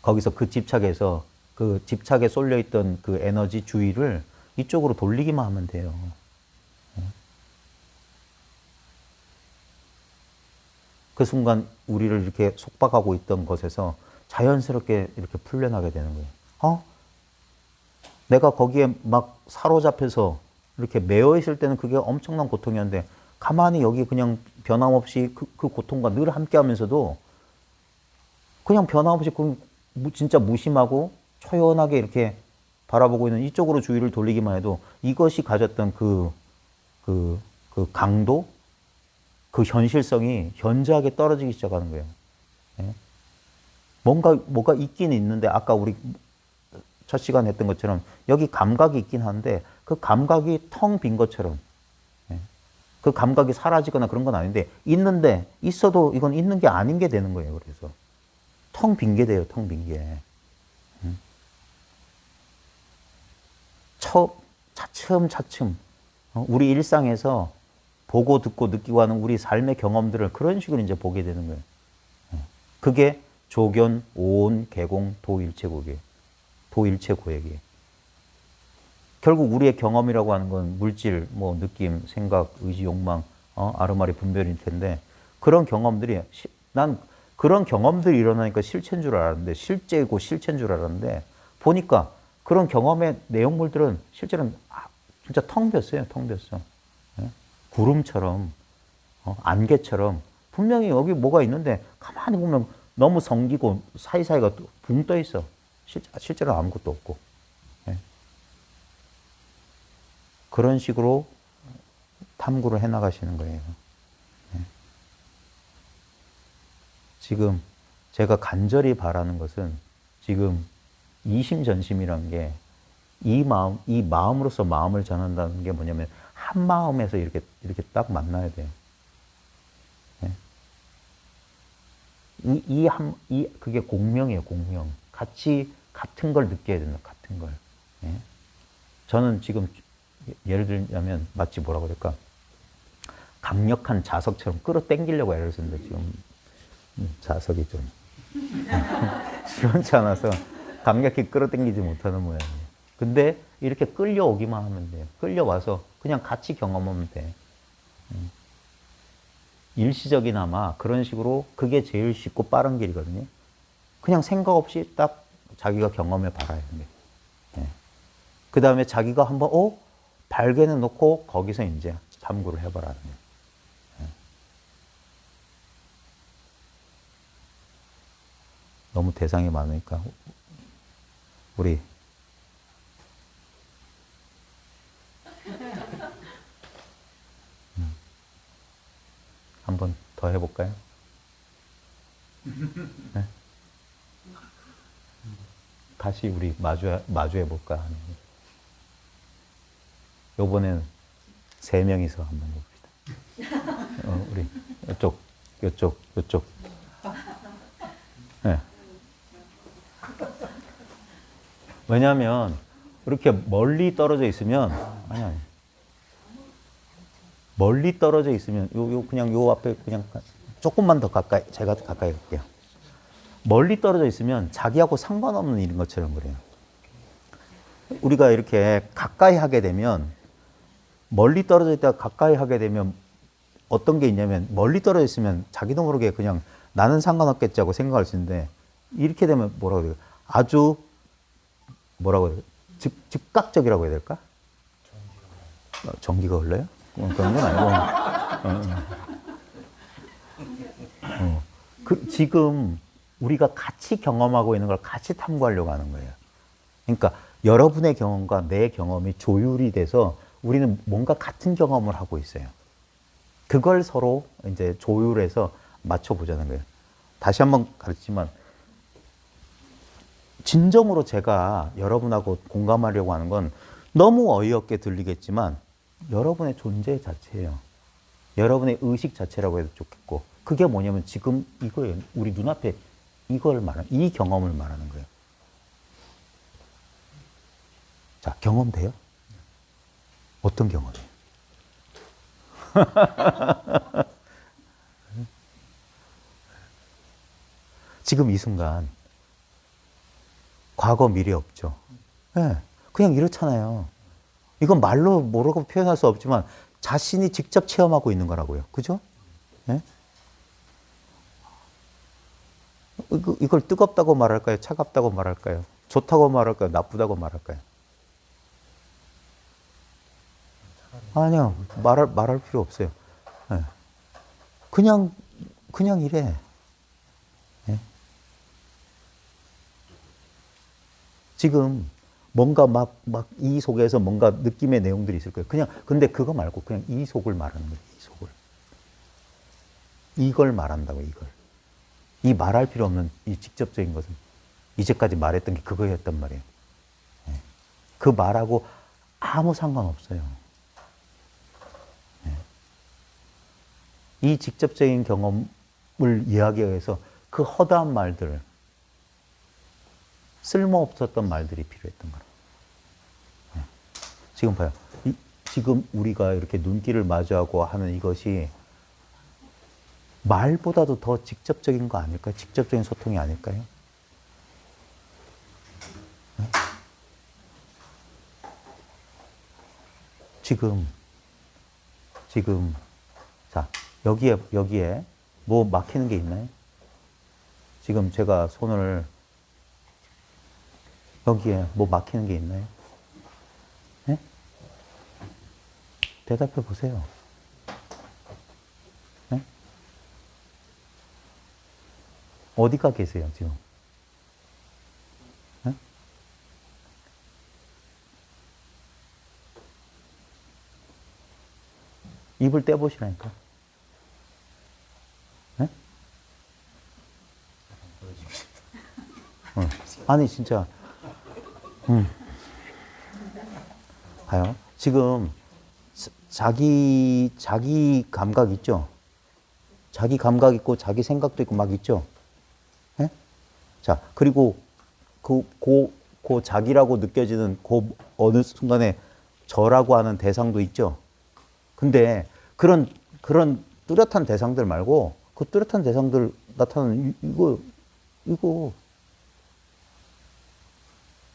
거기서 그 집착에서 그 집착에 쏠려 있던 그 에너지 주의를 이쪽으로 돌리기만 하면 돼요. 그 순간 우리를 이렇게 속박하고 있던 것에서 자연스럽게 이렇게 풀려나게 되는 거예요. 내가 거기에 막 사로잡혀서 이렇게 매여 있을 때는 그게 엄청난 고통이었는데 가만히 여기 그냥 변함없이 그 고통과 늘 함께 하면서도 그냥 변함없이 진짜 무심하고 초연하게 이렇게 바라보고 있는 이쪽으로 주의를 돌리기만 해도 이것이 가졌던 그 강도, 그 현실성이 현저하게 떨어지기 시작하는 거예요. 예? 뭐가 있긴 있는데 아까 우리 첫 시간에 했던 것처럼 여기 감각이 있긴 한데 그 감각이 텅 빈 것처럼 그 감각이 사라지거나 그런 건 아닌데 있는데 있어도 이건 있는 게 아닌 게 되는 거예요. 그래서 텅 빈 게 돼요. 텅 빈 게. 차츰 우리 일상에서 보고 듣고 느끼고 하는 우리 삶의 경험들을 그런 식으로 이제 보게 되는 거예요. 그게 조견, 오온, 개공, 도일체고기예요. 도일체고액이에요. 결국 우리의 경험이라고 하는 건 물질, 뭐 느낌, 생각, 의지, 욕망, 아르마리 분별일 텐데 그런 경험들이 난 그런 경험들이 일어나니까 실체인 줄 알았는데 실제고 실체인 줄 알았는데 보니까 그런 경험의 내용물들은 실제로는 진짜 텅 비었어요. 텅 비었어. 구름처럼 안개처럼 분명히 여기 뭐가 있는데 가만히 보면 너무 성기고 사이사이가 붕 떠 있어. 실제로 아무것도 없고. 그런 식으로 탐구를 해나가시는 거예요. 지금 제가 간절히 바라는 것은 지금 이심전심이란 게 이 마음으로서 마음을 전한다는 게 뭐냐면 한 마음에서 이렇게 딱 만나야 돼요. 그게 공명이에요, 공명. 같은 걸 느껴야 된다, 같은 걸. 저는 지금 예를 들자면 마치 뭐라고 그럴까? 강력한 자석처럼 끌어당기려고 애를 쓰는데 지금 자석이 좀 시원치 않아서 강력히 끌어당기지 못하는 모양이에요. 근데 이렇게 끌려오기만 하면 돼요. 끌려와서 그냥 같이 경험하면 돼. 일시적이나마 그런 식으로 그게 제일 쉽고 빠른 길이거든요. 그냥 생각 없이 딱 자기가 경험해 봐야 하는 게. 그 다음에 자기가 한번 발견해 놓고 거기서 이제 탐구를 해봐라는 거예요. 너무 대상이 많으니까 우리 한번 더 해볼까요? 네? 다시 우리 마주해볼까 하는. 요번엔 3명이서 한번 해봅시다. 우리 요쪽. 네. 왜냐하면 이렇게 멀리 떨어져 있으면 아니. 멀리 떨어져 있으면 그냥 요 앞에 그냥 조금만 더 가까이 제가 가까이 갈게요. 멀리 떨어져 있으면 자기하고 상관없는 일인 것처럼 그래요. 우리가 이렇게 가까이 하게 되면 멀리 떨어져 있다가 가까이 하게 되면 어떤 게 있냐면 멀리 떨어져 있으면 자기도 모르게 그냥 나는 상관없겠지 하고 생각할 수 있는데 이렇게 되면 뭐라고 해야 돼요? 아주 뭐라고 해야 돼요? 즉각적이라고 해야 될까? 전기가 흘러요? 그런 건 아니고. 지금 우리가 같이 경험하고 있는 걸 같이 탐구하려고 하는 거예요. 그러니까 여러분의 경험과 내 경험이 조율이 돼서 우리는 뭔가 같은 경험을 하고 있어요. 그걸 서로 이제 조율해서 맞춰보자는 거예요. 다시 한번 가르치지만 진정으로 제가 여러분하고 공감하려고 하는 건 너무 어이없게 들리겠지만 여러분의 존재 자체예요. 여러분의 의식 자체라고 해도 좋겠고 그게 뭐냐면 지금 이거예요. 우리 눈앞에 이걸 말하는 이 경험을 말하는 거예요. 자, 경험돼요? 어떤 경험이에요? 지금 이 순간 과거 미래 없죠. 네, 그냥 이렇잖아요. 이건 말로 뭐라고 표현할 수 없지만 자신이 직접 체험하고 있는 거라고요. 그죠? 네? 이걸 뜨겁다고 말할까요? 차갑다고 말할까요? 좋다고 말할까요? 나쁘다고 말할까요? 아니요. 말할 필요 없어요. 네. 그냥 이래. 네? 지금 뭔가 막 이 속에서 뭔가 느낌의 내용들이 있을 거예요. 근데 그거 말고 그냥 이 속을 말하는 거예요. 이 속을. 이걸 말한다고, 이걸. 이 말할 필요 없는 이 직접적인 것은 이제까지 말했던 게 그거였단 말이에요. 네. 그 말하고 아무 상관없어요. 네. 이 직접적인 경험을 이야기하기 위해서 그 허다한 말들, 쓸모없었던 말들이 필요했던 거라. 네. 지금 봐요. 지금 우리가 이렇게 눈길을 마주하고 하는 이것이 말보다도 더 직접적인 거 아닐까요? 직접적인 소통이 아닐까요? 네? 지금, 자, 여기에 뭐 막히는 게 있나요? 지금 제가 손을 여기에 뭐 막히는 게 있나요? 네? 대답해 보세요. 네? 어디가 계세요, 지금? 네? 입을 떼보시라니까. 네? 아니, 진짜. 봐요. 지금 자기 감각 있죠? 자기 감각 있고 자기 생각도 있고 막 있죠? 네? 자, 그리고 그 자기라고 느껴지는 그 어느 순간에 저라고 하는 대상도 있죠? 근데 그런 뚜렷한 대상들 말고 그 뚜렷한 대상들 나타나는 이거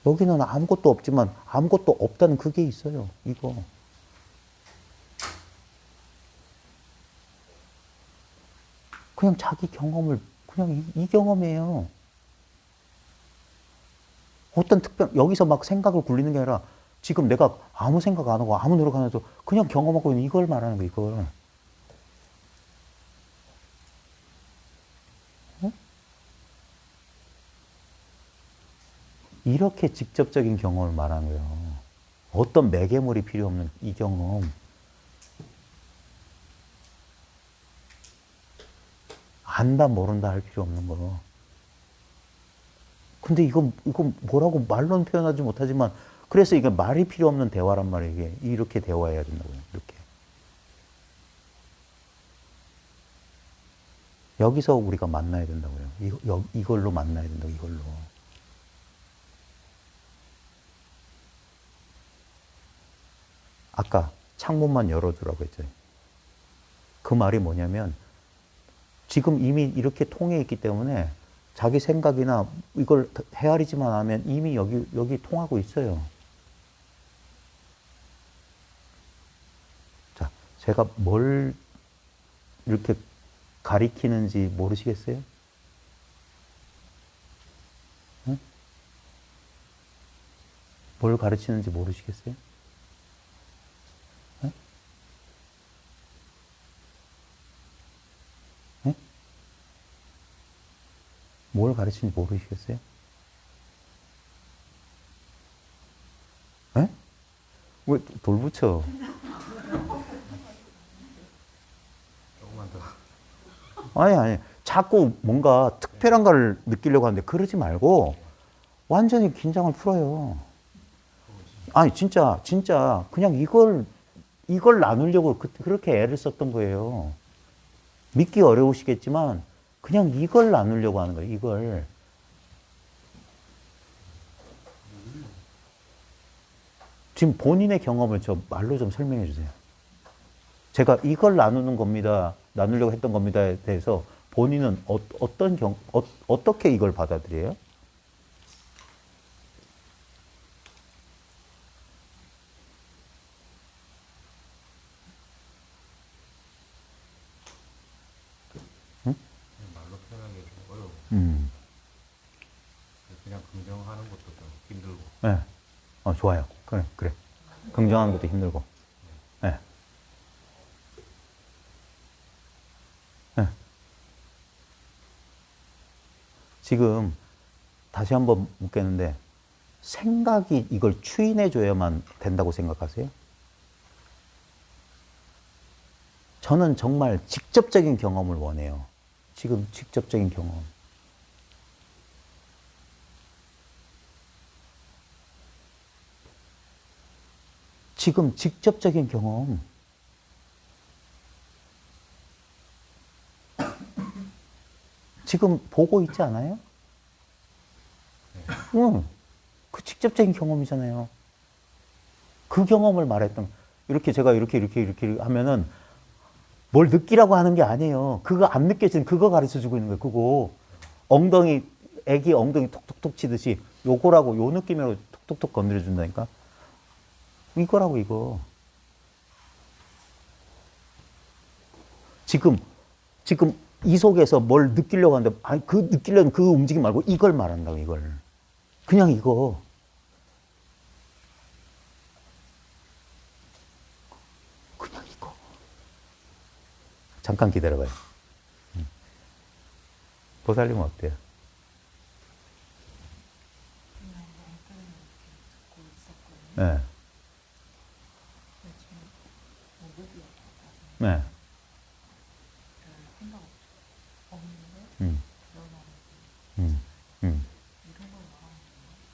여기는 아무것도 없지만 아무것도 없다는 그게 있어요. 이거. 그냥 자기 경험을 그냥 이 경험이에요. 어떤 여기서 막 생각을 굴리는 게 아니라 지금 내가 아무 생각 안 하고 아무 노력 안 해도 그냥 경험하고 있는 이걸 말하는 거예요. 이걸. 응? 이렇게 직접적인 경험을 말하는 거예요. 어떤 매개물이 필요 없는 이 경험. 안다 모른다 할 필요 없는 거. 근데 이건 뭐라고 말로는 표현하지 못하지만 그래서 이게 말이 필요 없는 대화란 말이에요. 이게 이렇게 대화해야 된다고요. 이렇게. 여기서 우리가 만나야 된다고요. 이걸로 만나야 된다고, 이걸로. 아까 창문만 열어두라고 했잖아요. 그 말이 뭐냐면 지금 이미 이렇게 통해 있기 때문에 자기 생각이나 이걸 헤아리지만 하면 이미 여기 통하고 있어요. 자, 제가 뭘 이렇게 가리키는지 모르시겠어요? 응? 뭘 가르치는지 모르시겠어요? 응? 응? 뭘 가르치는지 모르시겠어요? 에? 왜 돌붙여? 아니. 자꾸 뭔가 특별한 걸 느끼려고 하는데 그러지 말고 완전히 긴장을 풀어요. 아니, 진짜, 그냥 이걸 나누려고 그렇게 애를 썼던 거예요. 믿기 어려우시겠지만, 그냥 이걸 나누려고 하는 거예요, 이걸. 지금 본인의 경험을 저 말로 좀 설명해 주세요. 제가 이걸 나누는 겁니다, 나누려고 했던 겁니다에 대해서 본인은 어떻게 이걸 받아들여요? 응? 말로 표현하기 좀 어려워. 음. 그냥 긍정하는 것도 좀 힘들고. 네. 좋아요. 그래. 긍정하는 것도 힘들고. 네. 네. 지금 다시 한번 묻겠는데, 생각이 이걸 추인해줘야만 된다고 생각하세요? 저는 정말 직접적인 경험을 원해요. 지금 직접적인 경험. 지금 직접적인 경험. 지금 보고 있지 않아요? 응. 그 직접적인 경험이잖아요. 그 경험을 말했던, 이렇게 제가 이렇게 하면은 뭘 느끼라고 하는 게 아니에요. 그거 안 느껴지는 그거 가르쳐 주고 있는 거예요. 그거. 애기 엉덩이 톡톡톡 치듯이 요거라고, 요 느낌으로 톡톡톡 건드려 준다니까. 이거라고, 이거. 지금 이 속에서 뭘 느끼려고 하는데, 아니, 그 느끼려는 그 움직임 말고 이걸 말한다고, 이걸. 그냥 이거. 그냥 이거. 잠깐 기다려봐요. 보살님은 어때요? 네. 네. 음. 음.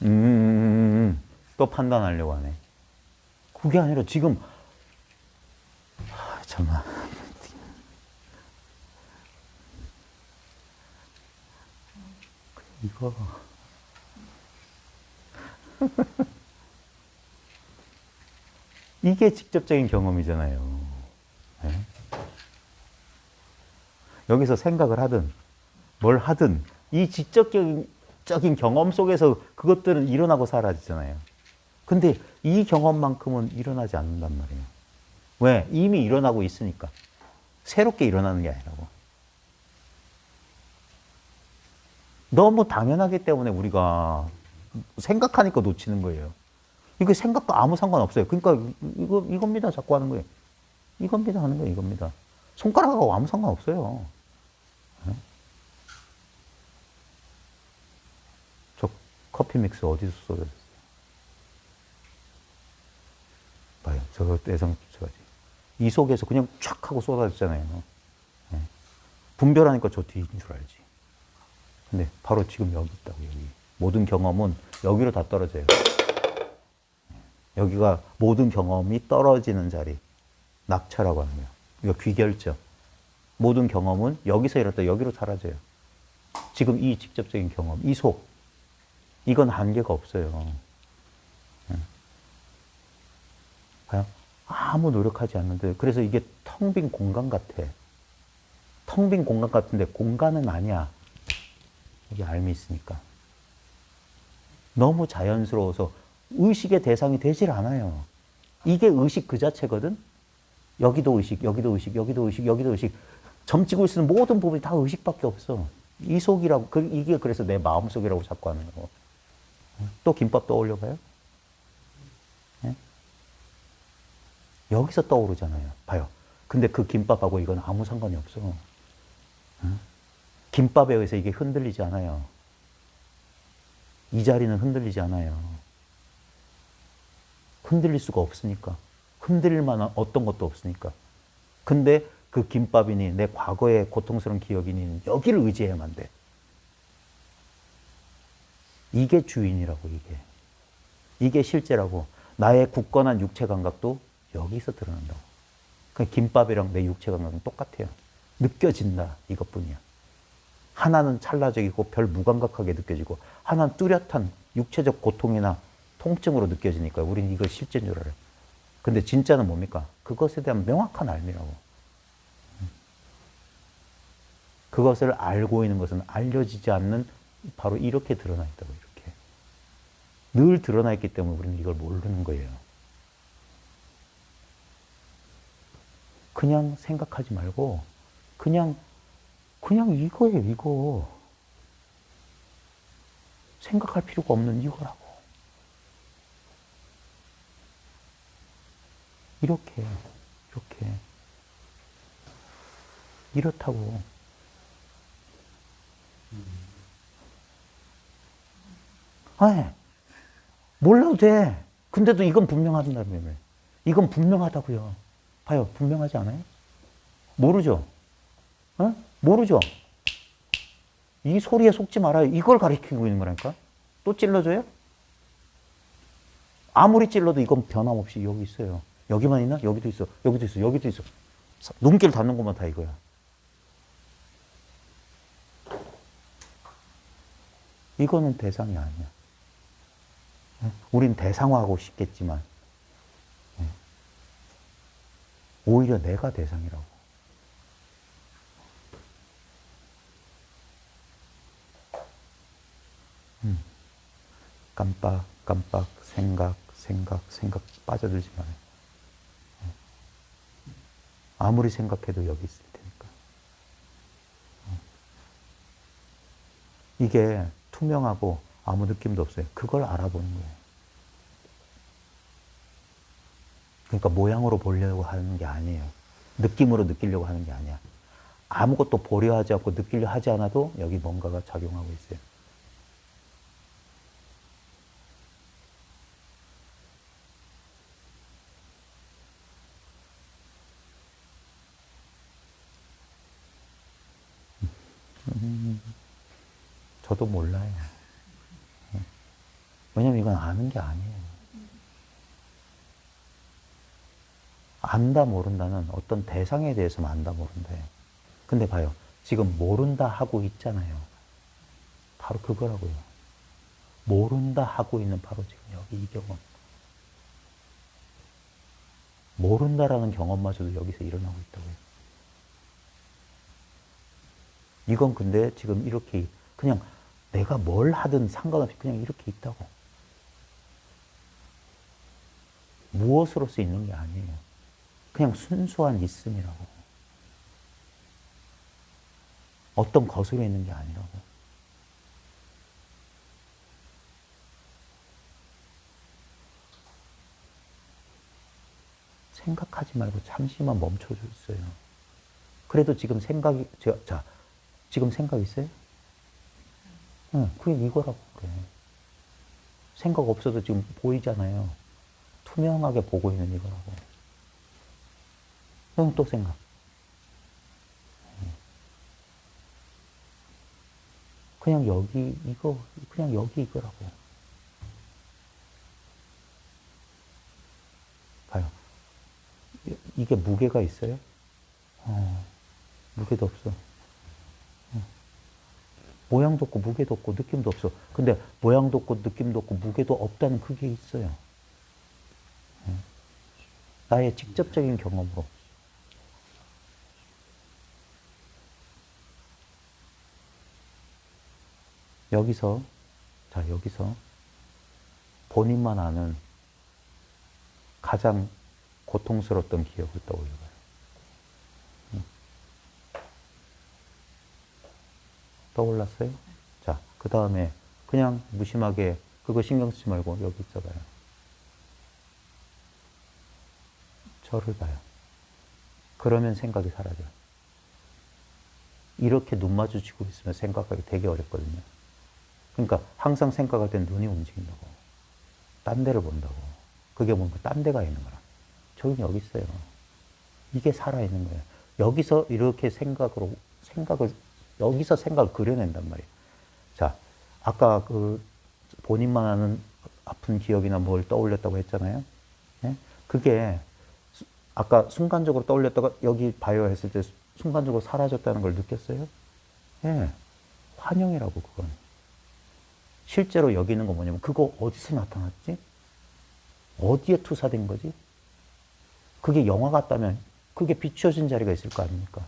음. 또 판단하려고 하네. 그게 아니라 지금, 잠깐만. 이거. 이게 직접적인 경험이잖아요. 네? 여기서 생각을 하든, 뭘 하든, 이 직접적인 경험 속에서 그것들은 일어나고 사라지잖아요. 근데 이 경험만큼은 일어나지 않는단 말이에요. 왜? 이미 일어나고 있으니까. 새롭게 일어나는 게 아니라고. 너무 당연하기 때문에 우리가 생각하니까 놓치는 거예요. 이거 생각과 아무 상관없어요. 그러니까 이겁니다. 자꾸 하는 거예요. 이겁니다. 하는 거예요. 이겁니다. 손가락하고 아무 상관없어요. 저 커피 믹스 어디서 쏟아졌어요? 봐요. 저거 예상 쫓아가지. 이 속에서 그냥 촥 하고 쏟아졌잖아요. 분별하니까 저 뒤인 줄 알지. 근데 바로 지금 여기 있다고, 여기. 모든 경험은 여기로 다 떨어져요. 여기가 모든 경험이 떨어지는 자리. 낙차라고 하는 거예요. 이거 귀결점. 모든 경험은 여기서 일어났다 여기로 사라져요. 지금 이 직접적인 경험, 이 속. 이건 한계가 없어요. 봐요. 아무 노력하지 않는데. 그래서 이게 텅 빈 공간 같아. 텅 빈 공간 같은데 공간은 아니야. 여기 알미 있으니까. 너무 자연스러워서 의식의 대상이 되질 않아요. 이게 의식 그 자체거든? 여기도 의식, 여기도 의식, 여기도 의식, 여기도 의식. 점치고 있는 모든 부분이 다 의식밖에 없어. 이 속이라고, 이게 그래서 내 마음속이라고 자꾸 하는 거고. 또 김밥 떠올려봐요? 네? 여기서 떠오르잖아요. 봐요. 근데 그 김밥하고 이건 아무 상관이 없어. 김밥에 의해서 이게 흔들리지 않아요. 이 자리는 흔들리지 않아요. 흔들릴 수가 없으니까. 흔들릴 만한 어떤 것도 없으니까. 근데 그 김밥이니 내 과거의 고통스러운 기억이니 여기를 의지해야만 돼. 이게 주인이라고, 이게. 이게 실제라고. 나의 굳건한 육체 감각도 여기서 드러난다고. 그러니까 김밥이랑 내 육체 감각은 똑같아요. 느껴진다, 이것뿐이야. 하나는 찰나적이고 별 무감각하게 느껴지고 하나는 뚜렷한 육체적 고통이나 통증으로 느껴지니까 우리는 이걸 실제인 줄 알아요. 근데 진짜는 뭡니까? 그것에 대한 명확한 알미라고. 그것을 알고 있는 것은 알려지지 않는 바로 이렇게 드러나 있다고, 이렇게. 늘 드러나 있기 때문에 우리는 이걸 모르는 거예요. 그냥 생각하지 말고 그냥 이거예요, 이거. 생각할 필요가 없는 이거라고. 이렇게. 이렇다고. 아니, 몰라도 돼. 근데도 이건 분명하다며. 이건 분명하다고요. 봐요, 분명하지 않아요? 모르죠? 모르죠? 이 소리에 속지 말아요. 이걸 가리키고 있는 거라니까? 또 찔러줘요? 아무리 찔러도 이건 변함없이 여기 있어요. 여기만 있나? 여기도 있어. 여기도 있어. 여기도 있어. 눈길 닿는 것만 다 이거야. 이거는 대상이 아니야. 우린 대상화하고 싶겠지만 오히려 내가 대상이라고. 깜빡 생각 빠져들지 말아요. 아무리 생각해도 여기 있을 테니까. 이게 투명하고 아무 느낌도 없어요. 그걸 알아보는 거예요. 그러니까 모양으로 보려고 하는 게 아니에요. 느낌으로 느끼려고 하는 게 아니야. 아무것도 보려 하지 않고 느끼려 하지 않아도 여기 뭔가가 작용하고 있어요. 저도 몰라요. 왜냐면 이건 아는 게 아니에요. 안다 모른다는 어떤 대상에 대해서만 안다 모른다예요. 근데 봐요. 지금 모른다 하고 있잖아요. 바로 그거라고요. 모른다 하고 있는 바로 지금 여기 이 경험. 모른다라는 경험마저도 여기서 일어나고 있다고요. 이건 근데 지금 이렇게 그냥 내가 뭘 하든 상관없이 그냥 이렇게 있다고. 무엇으로서 있는 게 아니에요. 그냥 순수한 있음이라고. 어떤 것으로 있는 게 아니라고. 생각하지 말고 잠시만 멈춰줬어요. 그래도 지금 생각이, 지금 생각 있어요? 응, 그게 이거라고 그래. 생각 없어도 지금 보이잖아요. 투명하게 보고 있는 이거라고. 그럼 또 생각. 그냥 여기 이거, 그냥 여기 이거라고. 봐요. 이게 무게가 있어요? 무게도 없어. 모양도 없고 무게도 없고 느낌도 없어. 근데 모양도 없고 느낌도 없고 무게도 없다는 그게 있어요. 나의 직접적인 경험으로. 여기서 본인만 아는 가장 고통스러웠던 기억을 떠올려봐요. 떠올랐어요? 자, 그 다음에 그냥 무심하게 그거 신경 쓰지 말고 여기 있어봐요. 저를 봐요. 그러면 생각이 사라져요. 이렇게 눈 마주치고 있으면 생각하기 되게 어렵거든요. 그러니까 항상 생각할 땐 눈이 움직인다고. 딴 데를 본다고. 그게 뭔가 딴 데가 있는 거라. 저긴 여기 있어요. 이게 살아있는 거예요. 여기서 이렇게 여기서 생각을 그려낸단 말이에요. 자, 아까 그 본인만 아는 아픈 기억이나 뭘 떠올렸다고 했잖아요. 예? 그게 아까 순간적으로 떠올렸다가 여기 봐요 했을 때 순간적으로 사라졌다는 걸 느꼈어요? 예. 환영이라고 그건. 실제로 여기 있는 건 뭐냐면 그거 어디서 나타났지? 어디에 투사된 거지? 그게 영화 같다면 그게 비춰진 자리가 있을 거 아닙니까?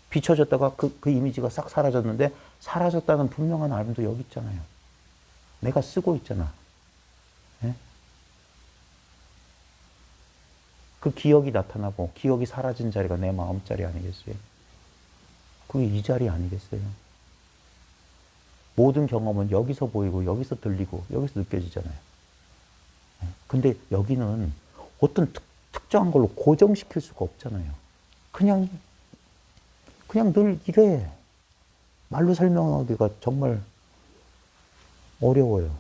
비춰졌다가 그 이미지가 싹 사라졌는데 사라졌다는 분명한 알음도 여기 있잖아요. 내가 쓰고 있잖아. 예? 그 기억이 나타나고 기억이 사라진 자리가 내 마음자리 아니겠어요? 그게 이 자리 아니겠어요? 모든 경험은 여기서 보이고 여기서 들리고 여기서 느껴지잖아요. 예? 근데 여기는 어떤 특정한 걸로 고정시킬 수가 없잖아요. 그냥 늘 이래. 말로 설명하기가 정말 어려워요.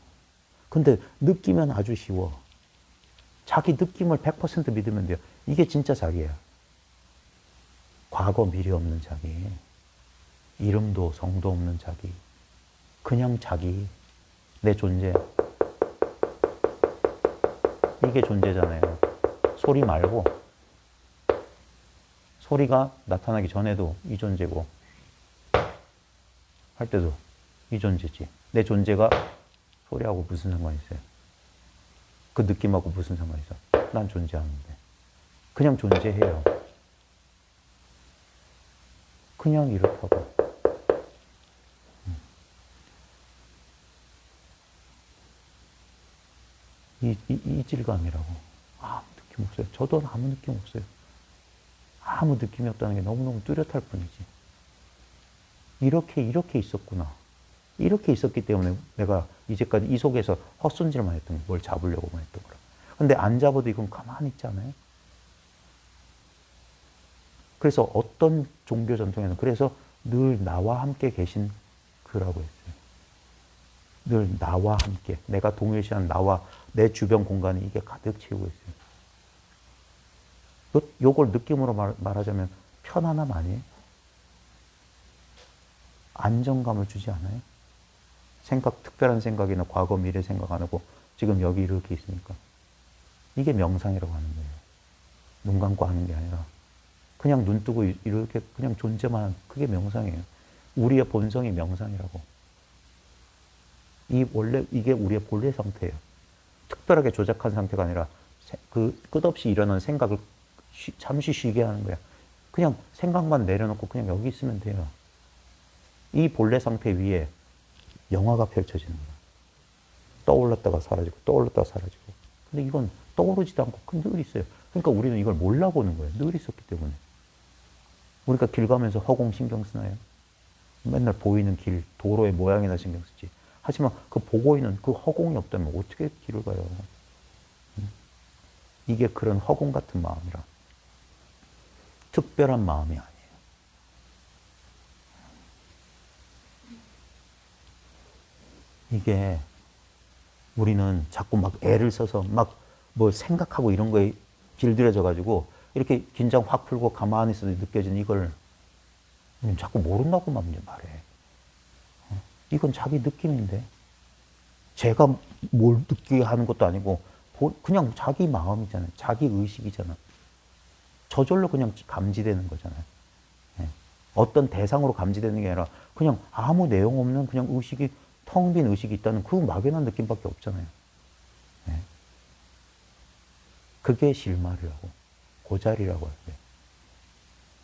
근데 느끼면 아주 쉬워. 자기 느낌을 100% 믿으면 돼요. 이게 진짜 자기야. 과거, 미래 없는 자기. 이름도 성도 없는 자기. 그냥 자기. 내 존재. 이게 존재잖아요. 소리 말고. 소리가 나타나기 전에도 이 존재고 할 때도 이 존재지. 내 존재가 소리하고 무슨 상관이 있어요? 그 느낌하고 무슨 상관이 있어? 난 존재하는데. 그냥 존재해요. 그냥 이렇다고. 이 질감이라고. 아무 느낌 없어요. 저도 아무 느낌 없어요. 아무 느낌이 없다는 게 너무너무 뚜렷할 뿐이지. 이렇게 있었구나. 이렇게 있었기 때문에 내가 이제까지 이 속에서 헛손질만 했던 걸 잡으려고만 했던 거라. 근데 안 잡아도 이건 가만히 있지 않아요? 그래서 어떤 종교 전통에는 그래서 늘 나와 함께 계신 그라고 했어요. 늘 나와 함께. 내가 동일시한 나와 내 주변 공간이 이게 가득 채우고 있어요. 요걸 느낌으로 말하자면 편안함 아니에요? 안정감을 주지 않아요? 특별한 생각이나 과거, 미래 생각 안 하고 지금 여기 이렇게 있으니까. 이게 명상이라고 하는 거예요. 눈 감고 하는 게 아니라 그냥 눈 뜨고 이렇게 그냥 존재만 하는 그게 명상이에요. 우리의 본성이 명상이라고. 이게 우리의 본래 상태예요. 특별하게 조작한 상태가 아니라 그 끝없이 일어나는 생각을 잠시 쉬게 하는 거야. 그냥 생각만 내려놓고 그냥 여기 있으면 돼요. 이 본래 상태 위에 영화가 펼쳐지는 거야. 떠올랐다가 사라지고 떠올랐다가 사라지고. 근데 이건 떠오르지도 않고 늘 있어요. 그러니까 우리는 이걸 몰라보는 거예요. 늘 있었기 때문에. 우리가 길 가면서 허공 신경 쓰나요? 맨날 보이는 길, 도로의 모양이나 신경 쓰지. 하지만 그 보고 있는 그 허공이 없다면 어떻게 길을 가요? 이게 그런 허공 같은 마음이라. 특별한 마음이 아니에요. 이게 우리는 자꾸 막 애를 써서 막 뭐 생각하고 이런 거에 길들여져 가지고 이렇게 긴장 확 풀고 가만히 있어도 느껴지는 이걸 자꾸 모른다고만 말해. 이건 자기 느낌인데. 제가 뭘 느끼게 하는 것도 아니고 그냥 자기 마음이잖아요. 자기 의식이잖아. 저절로 그냥 감지되는 거잖아요. 어떤 대상으로 감지되는 게 아니라 그냥 아무 내용 없는 그냥 의식이 텅 빈 의식이 있다는 그 막연한 느낌밖에 없잖아요. 그게 실마리라고. 고자리라고 해요.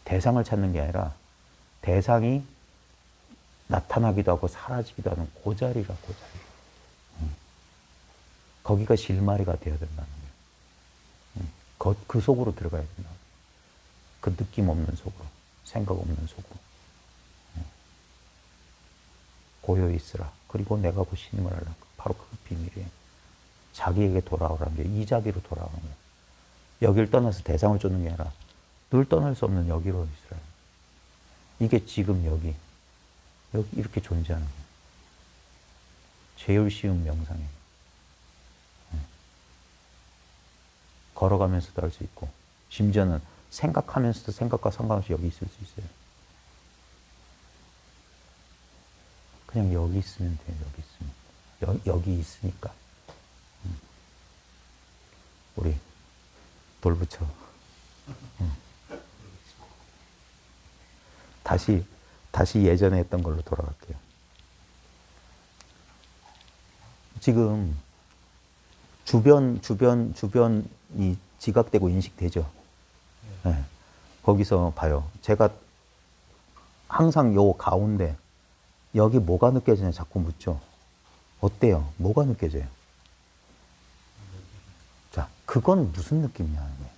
대상을 찾는 게 아니라 대상이 나타나기도 하고 사라지기도 하는 고자리라, 고자리. 거기가 실마리가 되어야 된다는 거예요. 그 속으로 들어가야 된다. 그 느낌 없는 속으로, 생각 없는 속으로. 고요히 있으라. 그리고 내가 곧 신임을 하라. 바로 그 비밀이에요. 자기에게 돌아오라는 게 이 자리로 돌아오는 거예요. 여기를 떠나서 대상을 쫓는 게 아니라 늘 떠날 수 없는 여기로 있으라. 이게 지금 여기 이렇게 존재하는 거예요. 제일 쉬운 명상이에요. 걸어가면서도 할 수 있고 심지어는 생각하면서도 생각과 상관없이 여기 있을 수 있어요. 그냥 여기 있으면 돼요. 여기 있으면. 여기 있으니까. 우리 돌부처. 다시 예전에 했던 걸로 돌아갈게요. 지금 주변이 지각되고 인식되죠. 네. 거기서 봐요. 제가 항상 요 가운데 여기 뭐가 느껴지냐 자꾸 묻죠. 어때요? 뭐가 느껴져요? 자, 그건 무슨 느낌이냐 하는 거예요.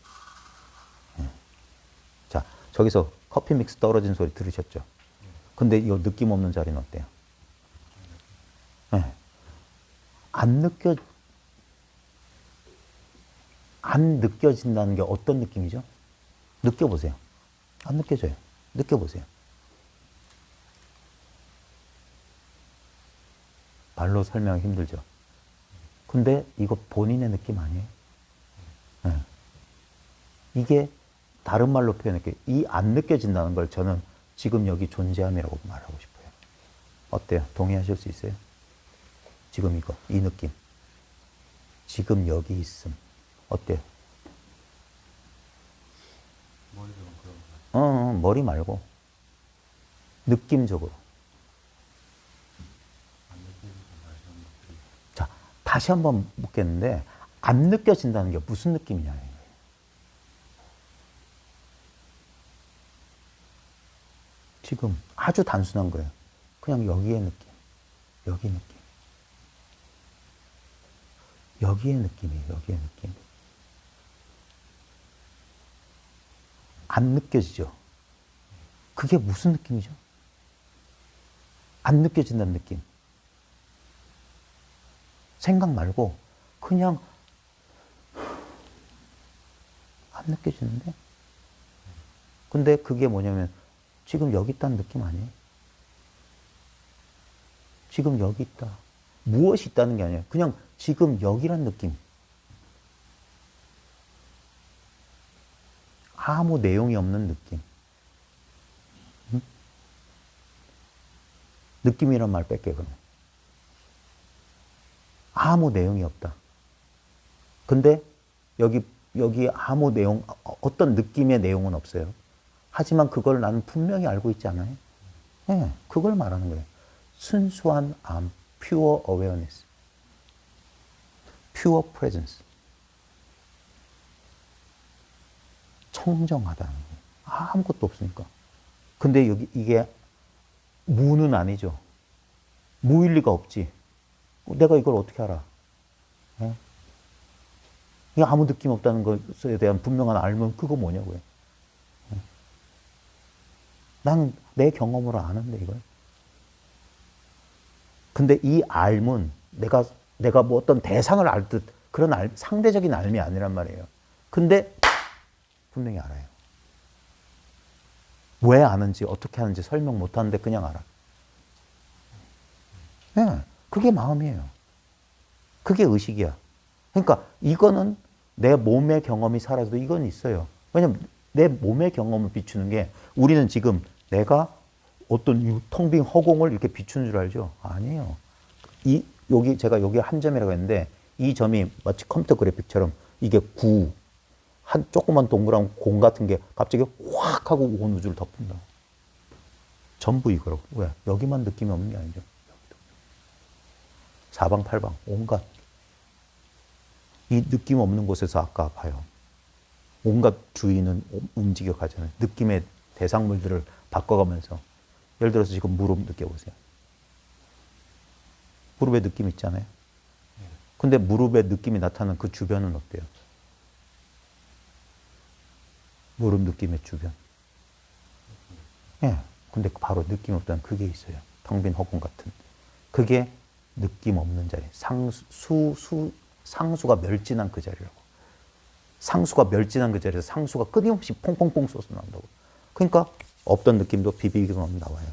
네. 자, 저기서 커피 믹스 떨어진 소리 들으셨죠? 근데 이 느낌 없는 자리는 어때요? 네. 안 느껴진다는 게 어떤 느낌이죠? 느껴보세요. 안 느껴져요. 느껴보세요. 말로 설명하기 힘들죠. 근데 이거 본인의 느낌 아니에요? 네. 이게 다른 말로 표현할게요. 이 안 느껴진다는 걸 저는 지금 여기 존재함이라고 말하고 싶어요. 어때요? 동의하실 수 있어요? 지금 이거, 이 느낌. 지금 여기 있음. 어때요? 머리로는 그런 거. 머리 말고. 느낌적으로. 안 느껴지고 다시 한번 들이. 자, 다시 한번 묻겠는데, 안 느껴진다는 게 무슨 느낌이냐는 거예요. 지금 아주 단순한 거예요. 그냥 여기의 느낌. 여기 느낌. 여기의 느낌이에요. 여기의 느낌. 안 느껴지죠? 그게 무슨 느낌이죠? 안 느껴진다는 느낌. 생각 말고 그냥 안 느껴지는데? 근데 그게 뭐냐면 지금 여기 있다는 느낌 아니에요? 지금 여기 있다. 무엇이 있다는 게 아니에요. 그냥 지금 여기란 느낌. 아무 내용이 없는 느낌. 응? 느낌이란 말 뺄게요, 그러면. 아무 내용이 없다. 근데 여기 아무 내용, 어떤 느낌의 내용은 없어요. 하지만 그걸 나는 분명히 알고 있지 않아요? 네, 그걸 말하는 거예요. 순수한 암, pure awareness, pure presence. 청정하다는 거예요. 아무것도 없으니까. 근데 여기 이게 무는 아니죠. 무일 리가 없지. 내가 이걸 어떻게 알아? 네? 이게 아무 느낌 없다는 것에 대한 분명한 알면 그거 뭐냐고요. 네? 난 내 경험으로 아는데 이걸. 근데 이 알문, 내가 뭐 어떤 대상을 알듯 그런 상대적인 알미 아니란 말이에요. 근데 분명히 알아요. 왜 아는지 어떻게 하는지 설명 못 하는데 그냥 알아. 네, 그게 마음이에요. 그게 의식이야. 그러니까 이거는 내 몸의 경험이 사라져도 이건 있어요. 왜냐면 내 몸의 경험을 비추는 게 우리는 지금 내가 어떤 텅 빈 허공을 이렇게 비추는 줄 알죠? 아니에요. 제가 여기 한 점이라고 했는데 이 점이 마치 컴퓨터 그래픽처럼 이게 한 조그만 동그란 공 같은 게 갑자기 확 하고 온 우주를 덮는다. 전부 이거라고. 왜? 여기만 느낌이 없는 게 아니죠. 사방팔방 온갖 이 느낌 없는 곳에서 아까 봐요. 온갖 주의는 움직여 가잖아요. 느낌의 대상물들을 바꿔가면서. 예를 들어서 지금 무릎 느껴보세요. 무릎에 느낌 있잖아요. 근데 무릎에 느낌이 나타나는 그 주변은 어때요? 무릎 느낌의 주변. 예. 근데 바로 느낌 없다는 그게 있어요. 텅 빈 허공 같은. 그게 느낌 없는 자리. 상수가 멸진한 그 자리라고. 상수가 멸진한 그 자리에서 상수가 끊임없이 퐁퐁퐁 쏟아나온다고. 그러니까 없던 느낌도 비비기만 나와요.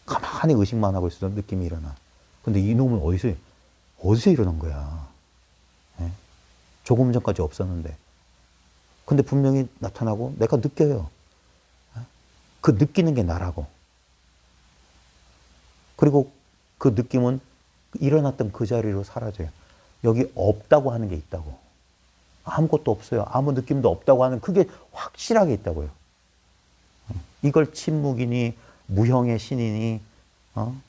가만히 의식만 하고 있어도 느낌이 일어나. 근데 이놈은 어디서 일어난 거야? 예? 조금 전까지 없었는데. 근데 분명히 나타나고 내가 느껴요. 예? 그 느끼는 게 나라고. 그리고 그 느낌은 일어났던 그 자리로 사라져요. 여기 없다고 하는 게 있다고. 아무것도 없어요. 아무 느낌도 없다고 하는 그게 확실하게 있다고요. 이걸 침묵이니 무형의 신이니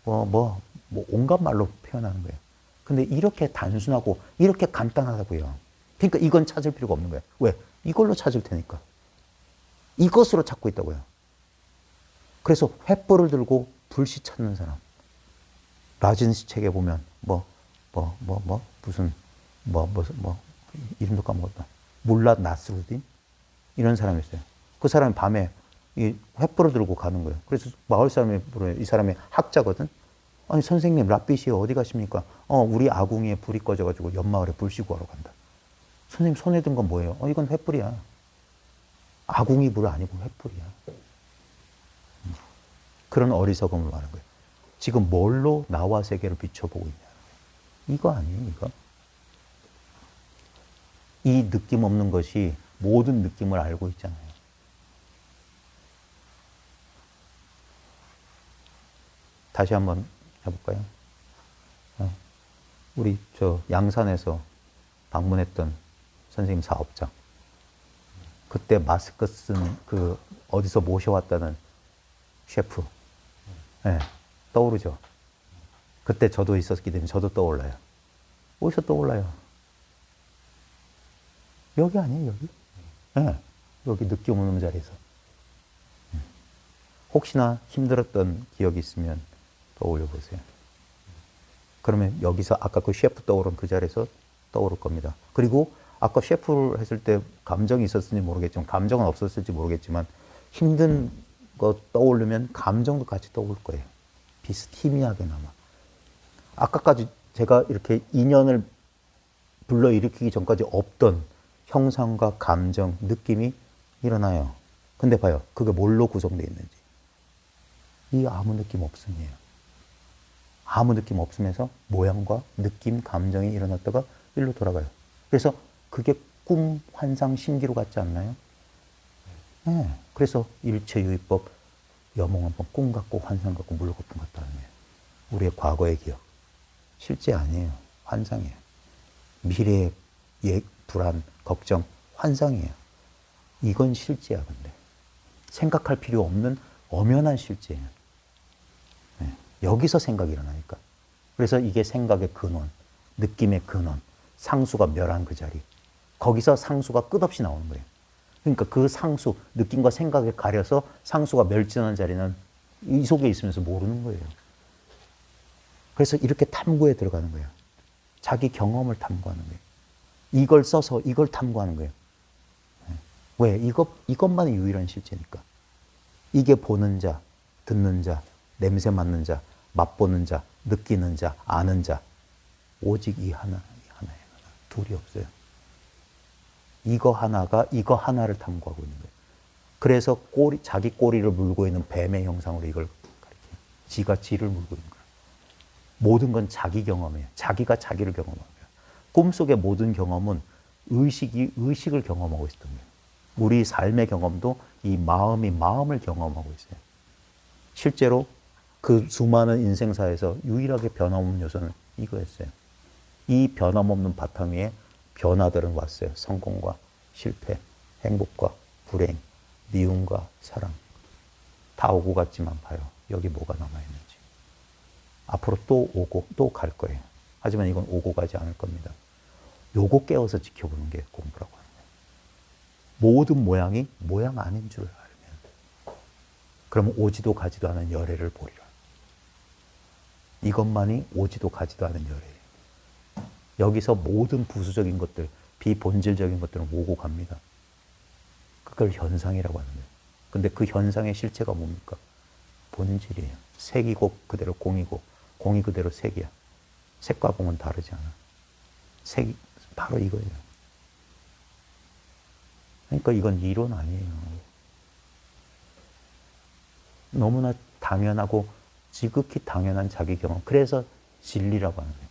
온갖 말로 표현하는 거예요. 근데 이렇게 단순하고 이렇게 간단하다고요. 그러니까 이건 찾을 필요가 없는 거예요. 왜? 이걸로 찾을 테니까. 이것으로 찾고 있다고요. 그래서 횃불을 들고 불씨 찾는 사람. 라진스 책에 보면 무슨 이름도 까먹었다. 물랏 나스루딘 이런 사람이 있어요. 그 사람이 밤에 이 횃불을 들고 가는 거예요. 그래서 마을 사람이 물어요. 이 사람이 학자거든. 아니 선생님 랏빛이요 어디 가십니까? 우리 아궁이에 불이 꺼져가지고 옆마을에 불씨 구하러 간다. 선생님 손에 든 건 뭐예요? 이건 횃불이야. 아궁이 불 아니고 횃불이야. 그런 어리석음을 말하는 거예요. 지금 뭘로 나와 세계를 비춰보고 있냐. 이거 아니에요, 이거. 이 느낌 없는 것이 모든 느낌을 알고 있잖아요. 다시 한번 해볼까요? 우리 양산에서 방문했던 선생님 사업장. 그때 마스크 쓴 어디서 모셔왔다는 셰프. 네, 떠오르죠? 그때 저도 있었기 때문에 저도 떠올라요. 어디서 떠올라요? 여기 아니에요, 여기? 네, 여기 느낌 없는 자리에서. 혹시나 힘들었던 기억이 있으면 떠올려 보세요. 그러면 여기서 아까 그 셰프 떠오른 그 자리에서 떠오를 겁니다. 그리고 아까 셰프를 했을 때 감정이 있었을지 모르겠지만, 감정은 없었을지 모르겠지만, 힘든 거 떠오르면 감정도 같이 떠올 거예요. 희미하게나마. 아까까지 제가 이렇게 인연을 불러일으키기 전까지 없던 형상과 감정, 느낌이 일어나요. 근데 봐요. 그게 뭘로 구성되어 있는지. 이 아무 느낌 없음이에요. 아무 느낌 없으면서 모양과 느낌, 감정이 일어났다가 일로 돌아가요. 그래서 그게 꿈, 환상, 신기루 같지 않나요? 네. 그래서 일체유의법, 여몽 한번 꿈 같고 환상 같고 물거품 같다는 거예요. 우리의 과거의 기억. 실제 아니에요. 환상이에요. 미래의 불안, 걱정, 환상이에요. 이건 실제야, 근데. 생각할 필요 없는 엄연한 실제예요. 네. 여기서 생각이 일어나니까. 그래서 이게 생각의 근원, 느낌의 근원, 상수가 멸한 그 자리. 거기서 상수가 끝없이 나오는 거예요. 그러니까 그 상수, 느낌과 생각에 가려서 상수가 멸진하는 자리는 이 속에 있으면서 모르는 거예요. 그래서 이렇게 탐구에 들어가는 거예요. 자기 경험을 탐구하는 거예요. 이걸 써서 이걸 탐구하는 거예요. 왜? 이것만이 유일한 실제니까. 이게 보는 자, 듣는 자, 냄새 맡는 자, 맛보는 자, 느끼는 자, 아는 자. 오직 이 하나예요. 둘이 없어요. 이거 하나가 이거 하나를 탐구하고 있는 거예요. 그래서 자기 꼬리를 물고 있는 뱀의 형상으로 이걸 가리켜요. 지가 지를 물고 있는 거예요. 모든 건 자기 경험이에요. 자기가 자기를 경험하는 거예요. 꿈속의 모든 경험은 의식을 경험하고 있었던 거예요. 우리 삶의 경험도 이 마음이 마음을 경험하고 있어요. 실제로 그 수많은 인생사에서 유일하게 변함없는 요소는 이거였어요. 이 변함없는 바탕 위에 변화들은 왔어요. 성공과 실패, 행복과 불행, 미움과 사랑. 다 오고 갔지만 봐요. 여기 뭐가 남아있는지. 앞으로 또 오고 또 갈 거예요. 하지만 이건 오고 가지 않을 겁니다. 요거 깨워서 지켜보는 게 공부라고 하는 거예요. 모든 모양이 모양 아닌 줄 알면 그러면 오지도 가지도 않은 열애를 보리라. 이것만이 오지도 가지도 않은 열애예요. 여기서 모든 부수적인 것들, 비본질적인 것들은 오고 갑니다. 그걸 현상이라고 하는 거예요. 근데 그 현상의 실체가 뭡니까? 본질이에요. 색이고 그대로 공이고 공이 그대로 색이야. 색과 공은 다르지 않아. 색이 바로 이거예요. 그러니까 이건 이론 아니에요. 너무나 당연하고 지극히 당연한 자기 경험. 그래서 진리라고 하는 거예요.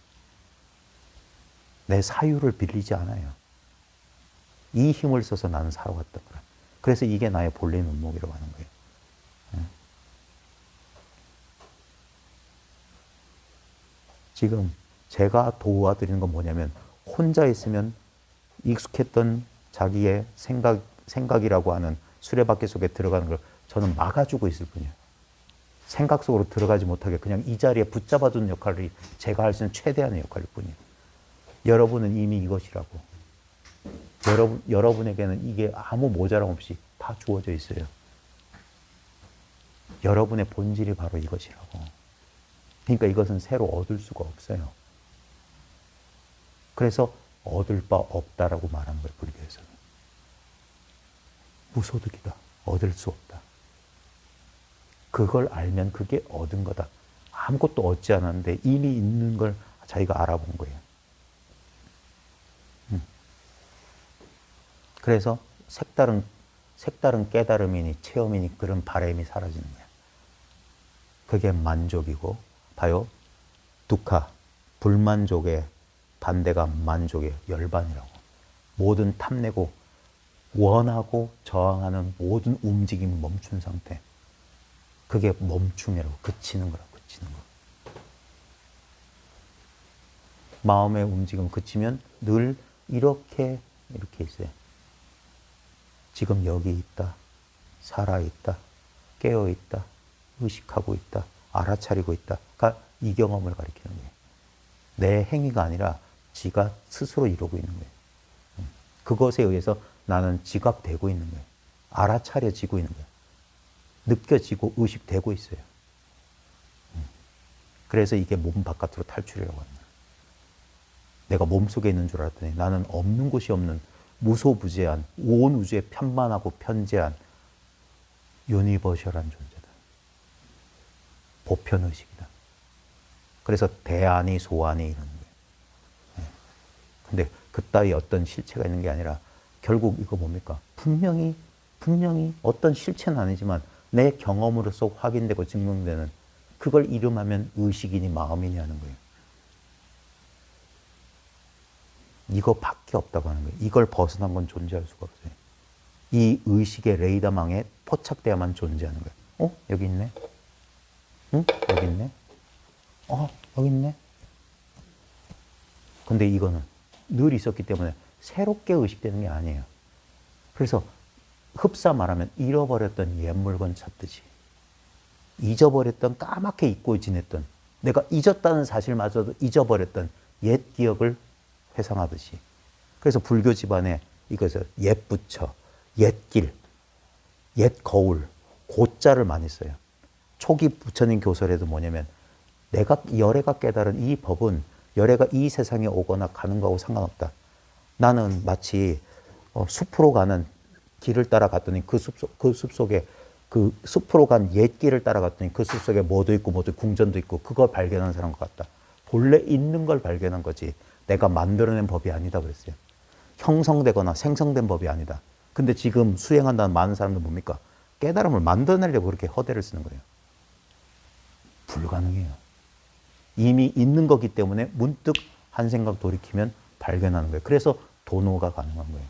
내 사유를 빌리지 않아요. 이 힘을 써서 나는 살아왔던 거라. 그래서 이게 나의 본래 면목이라고 하는 거예요. 지금 제가 도와드리는 건 뭐냐면 혼자 있으면 익숙했던 자기의 생각이라고 하는 수레바퀴 속에 들어가는 걸 저는 막아주고 있을 뿐이에요. 생각 속으로 들어가지 못하게 그냥 이 자리에 붙잡아둔 역할이 제가 할 수 있는 최대한의 역할일 뿐이에요. 여러분은 이미 이것이라고. 여러분에게는 이게 아무 모자람 없이 다 주어져 있어요. 여러분의 본질이 바로 이것이라고. 그러니까 이것은 새로 얻을 수가 없어요. 그래서 얻을 바 없다라고 말한 거예요, 불교에서는. 무소득이다. 얻을 수 없다. 그걸 알면 그게 얻은 거다. 아무것도 얻지 않았는데 이미 있는 걸 자기가 알아본 거예요. 그래서 색다른 깨달음이니 체험이니 그런 바람이 사라지는 거예요. 그게 만족이고, 봐요. 두카, 불만족의 반대가 만족의 열반이라고. 모든 탐내고 원하고 저항하는 모든 움직임이 멈춘 상태. 그게 멈춤이라고. 그치는 거라고. 그치는 거. 마음의 움직임 그치면 늘 이렇게 있어요. 지금 여기 있다. 살아있다. 깨어있다. 의식하고 있다. 알아차리고 있다. 가 이 경험을 가리키는 거예요. 내 행위가 아니라 지가 스스로 이루고 있는 거예요. 그것에 의해서 나는 지각되고 있는 거예요. 알아차려지고 있는 거예요. 느껴지고 의식되고 있어요. 그래서 이게 몸 바깥으로 탈출이라고 합니다. 내가 몸속에 있는 줄 알았더니 나는 없는 곳이 없는 무소부재한 온 우주에 편만하고 편재한 유니버셜한 존재다. 보편의식이다. 그래서 대안이 소안이 이런 거예요. 근데 그따위 어떤 실체가 있는 게 아니라 결국 이거 뭡니까? 분명히 어떤 실체는 아니지만 내 경험으로서 확인되고 증명되는 그걸 이름하면 의식이니 마음이니 하는 거예요. 이거밖에 없다고 하는 거예요. 이걸 벗어난 건 존재할 수가 없어요. 이 의식의 레이더망에 포착돼야만 존재하는 거예요. 여기 있네. 응? 여기 있네. 여기 있네. 근데 이거는 늘 있었기 때문에 새롭게 의식되는 게 아니에요. 그래서 흡사 말하면 잃어버렸던 옛 물건 찾듯이 잊어버렸던 까맣게 잊고 지냈던 내가 잊었다는 사실마저도 잊어버렸던 옛 기억을 회상하듯이. 그래서 불교 집안에 이것을 옛 부처, 옛 길, 옛 거울, 고자를 많이 써요. 초기 부처님 교설에도 뭐냐면 내가 열애가 깨달은 이 법은 열애가 이 세상에 오거나 가는 거하고 상관없다. 나는 마치 숲으로 가는 길을 따라갔더니 그 숲속에 그 숲으로 간 옛 길을 따라갔더니 그 숲속에 뭐도 있고 궁전도 있고 그걸 발견한 사람 것 같다. 본래 있는 걸 발견한 거지 내가 만들어낸 법이 아니다 그랬어요. 형성되거나 생성된 법이 아니다. 근데 지금 수행한다는 많은 사람들 뭡니까? 깨달음을 만들어내려고 그렇게 허대를 쓰는 거예요. 불가능해요. 이미 있는 거기 때문에 문득 한 생각 돌이키면 발견하는 거예요. 그래서 도노가 가능한 거예요.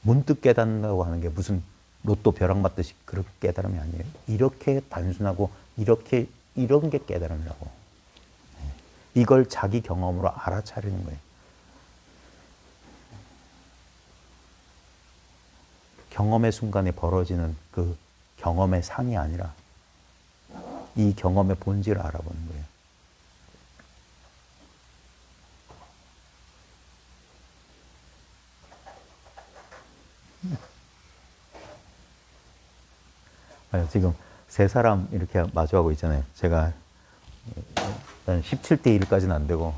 문득 깨닫는다고 하는 게 무슨 로또 벼락 맞듯이 그렇게 깨달음이 아니에요. 이렇게 단순하고 이런 게 깨달음이라고. 이걸 자기 경험으로 알아차리는 거예요. 경험의 순간에 벌어지는 그 경험의 상이 아니라 이 경험의 본질을 알아보는 거예요. 지금 세 사람 이렇게 마주하고 있잖아요. 제가 17대 1까지는 안 되고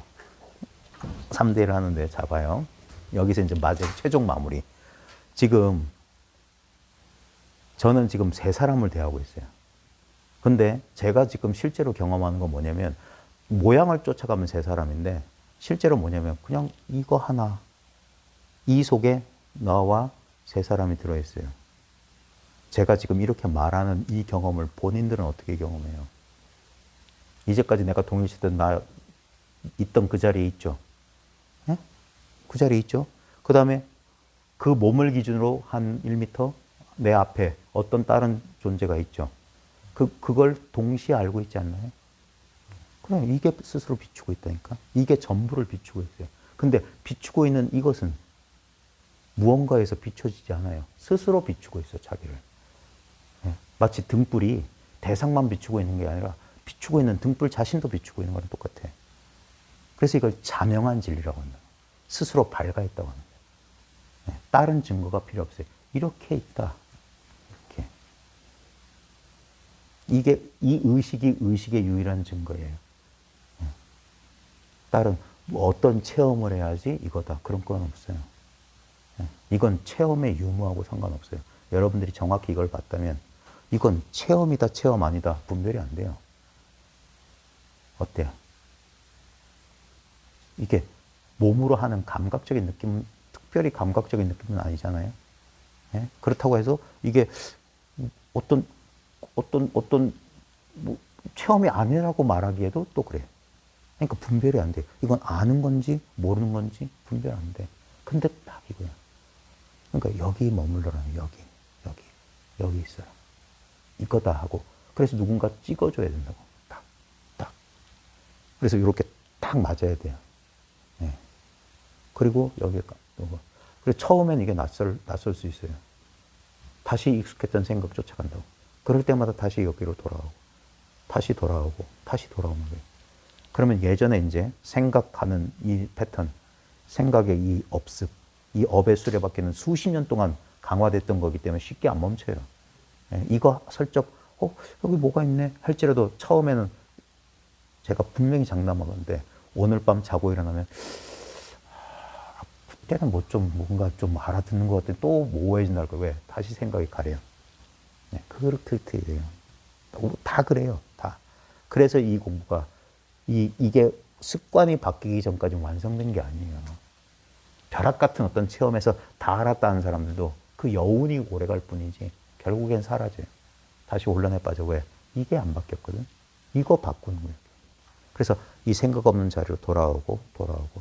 3대 1 하는데 잡아요. 여기서 이제 마지막 최종 마무리. 지금 저는 지금 세 사람을 대하고 있어요. 근데 제가 지금 실제로 경험하는 건 뭐냐면 모양을 쫓아가면 세 사람인데 실제로 뭐냐면 그냥 이거 하나 이 속에 나와 세 사람이 들어있어요. 제가 지금 이렇게 말하는 이 경험을 본인들은 어떻게 경험해요? 이제까지 내가 동일시든 나 있던 그 자리에 있죠. 네? 그 자리에 있죠. 그 다음에 그 몸을 기준으로 한 1m 내 앞에 어떤 다른 존재가 있죠. 그걸 동시에 알고 있지 않나요? 그래, 이게 스스로 비추고 있다니까. 이게 전부를 비추고 있어요. 근데 비추고 있는 이것은 무언가에서 비춰지지 않아요. 스스로 비추고 있어, 자기를. 예. 마치 등불이 대상만 비추고 있는 게 아니라 비추고 있는 등불 자신도 비추고 있는 거랑 똑같아. 그래서 이걸 자명한 진리라고 한다. 스스로 발가했다고 합니다. 예. 다른 증거가 필요 없어요. 이렇게 있다. 이렇게. 이게 이 의식이 의식의 유일한 증거예요. 예. 다른 뭐 어떤 체험을 해야지 이거다. 그런 건 없어요. 예. 이건 체험의 유무하고 상관없어요. 여러분들이 정확히 이걸 봤다면 이건 체험이다, 체험 아니다 분별이 안 돼요. 어때요? 이게 몸으로 하는 감각적인 느낌, 특별히 감각적인 느낌은 아니잖아요. 예? 그렇다고 해서 이게 어떤 뭐 체험이 아니라고 말하기에도 또 그래요. 그러니까 분별이 안 돼. 이건 아는 건지 모르는 건지 분별 안 돼. 근데 딱 이거야. 그러니까 여기 머물러라. 여기 있어라. 이거다 하고. 그래서 누군가 찍어줘야 된다고. 딱, 딱. 그래서 이렇게 딱 맞아야 돼요. 예. 그리고 여기가, 요거. 그리고 처음엔 이게 낯설 수 있어요. 다시 익숙했던 생각 쫓아간다고. 그럴 때마다 다시 여기로 돌아오고, 다시 돌아오고, 다시 돌아오는 거예요. 그러면 예전에 이제 생각하는 이 패턴, 생각의 이 업습, 이 업의 수레바퀴는 수십 년 동안 강화됐던 거기 때문에 쉽게 안 멈춰요. 예, 이거 슬쩍, 여기 뭐가 있네? 할지라도 처음에는 제가 분명히 장담하건데 오늘 밤 자고 일어나면 그때는 뭐 좀 뭔가 좀 알아듣는 것 같더니 또 모호해진다는 거예요. 왜? 다시 생각이 가래요. 네, 그렇게 돼요. 다 그래요. 다. 그래서 이 공부가 이게 습관이 바뀌기 전까지 완성된 게 아니에요. 벼락 같은 어떤 체험에서 다 알았다는 사람들도 그 여운이 오래 갈 뿐이지 결국엔 사라져요. 다시 혼란에 빠져. 왜? 이게 안 바뀌었거든. 이거 바꾸는 거예요. 그래서 이 생각 없는 자리로 돌아오고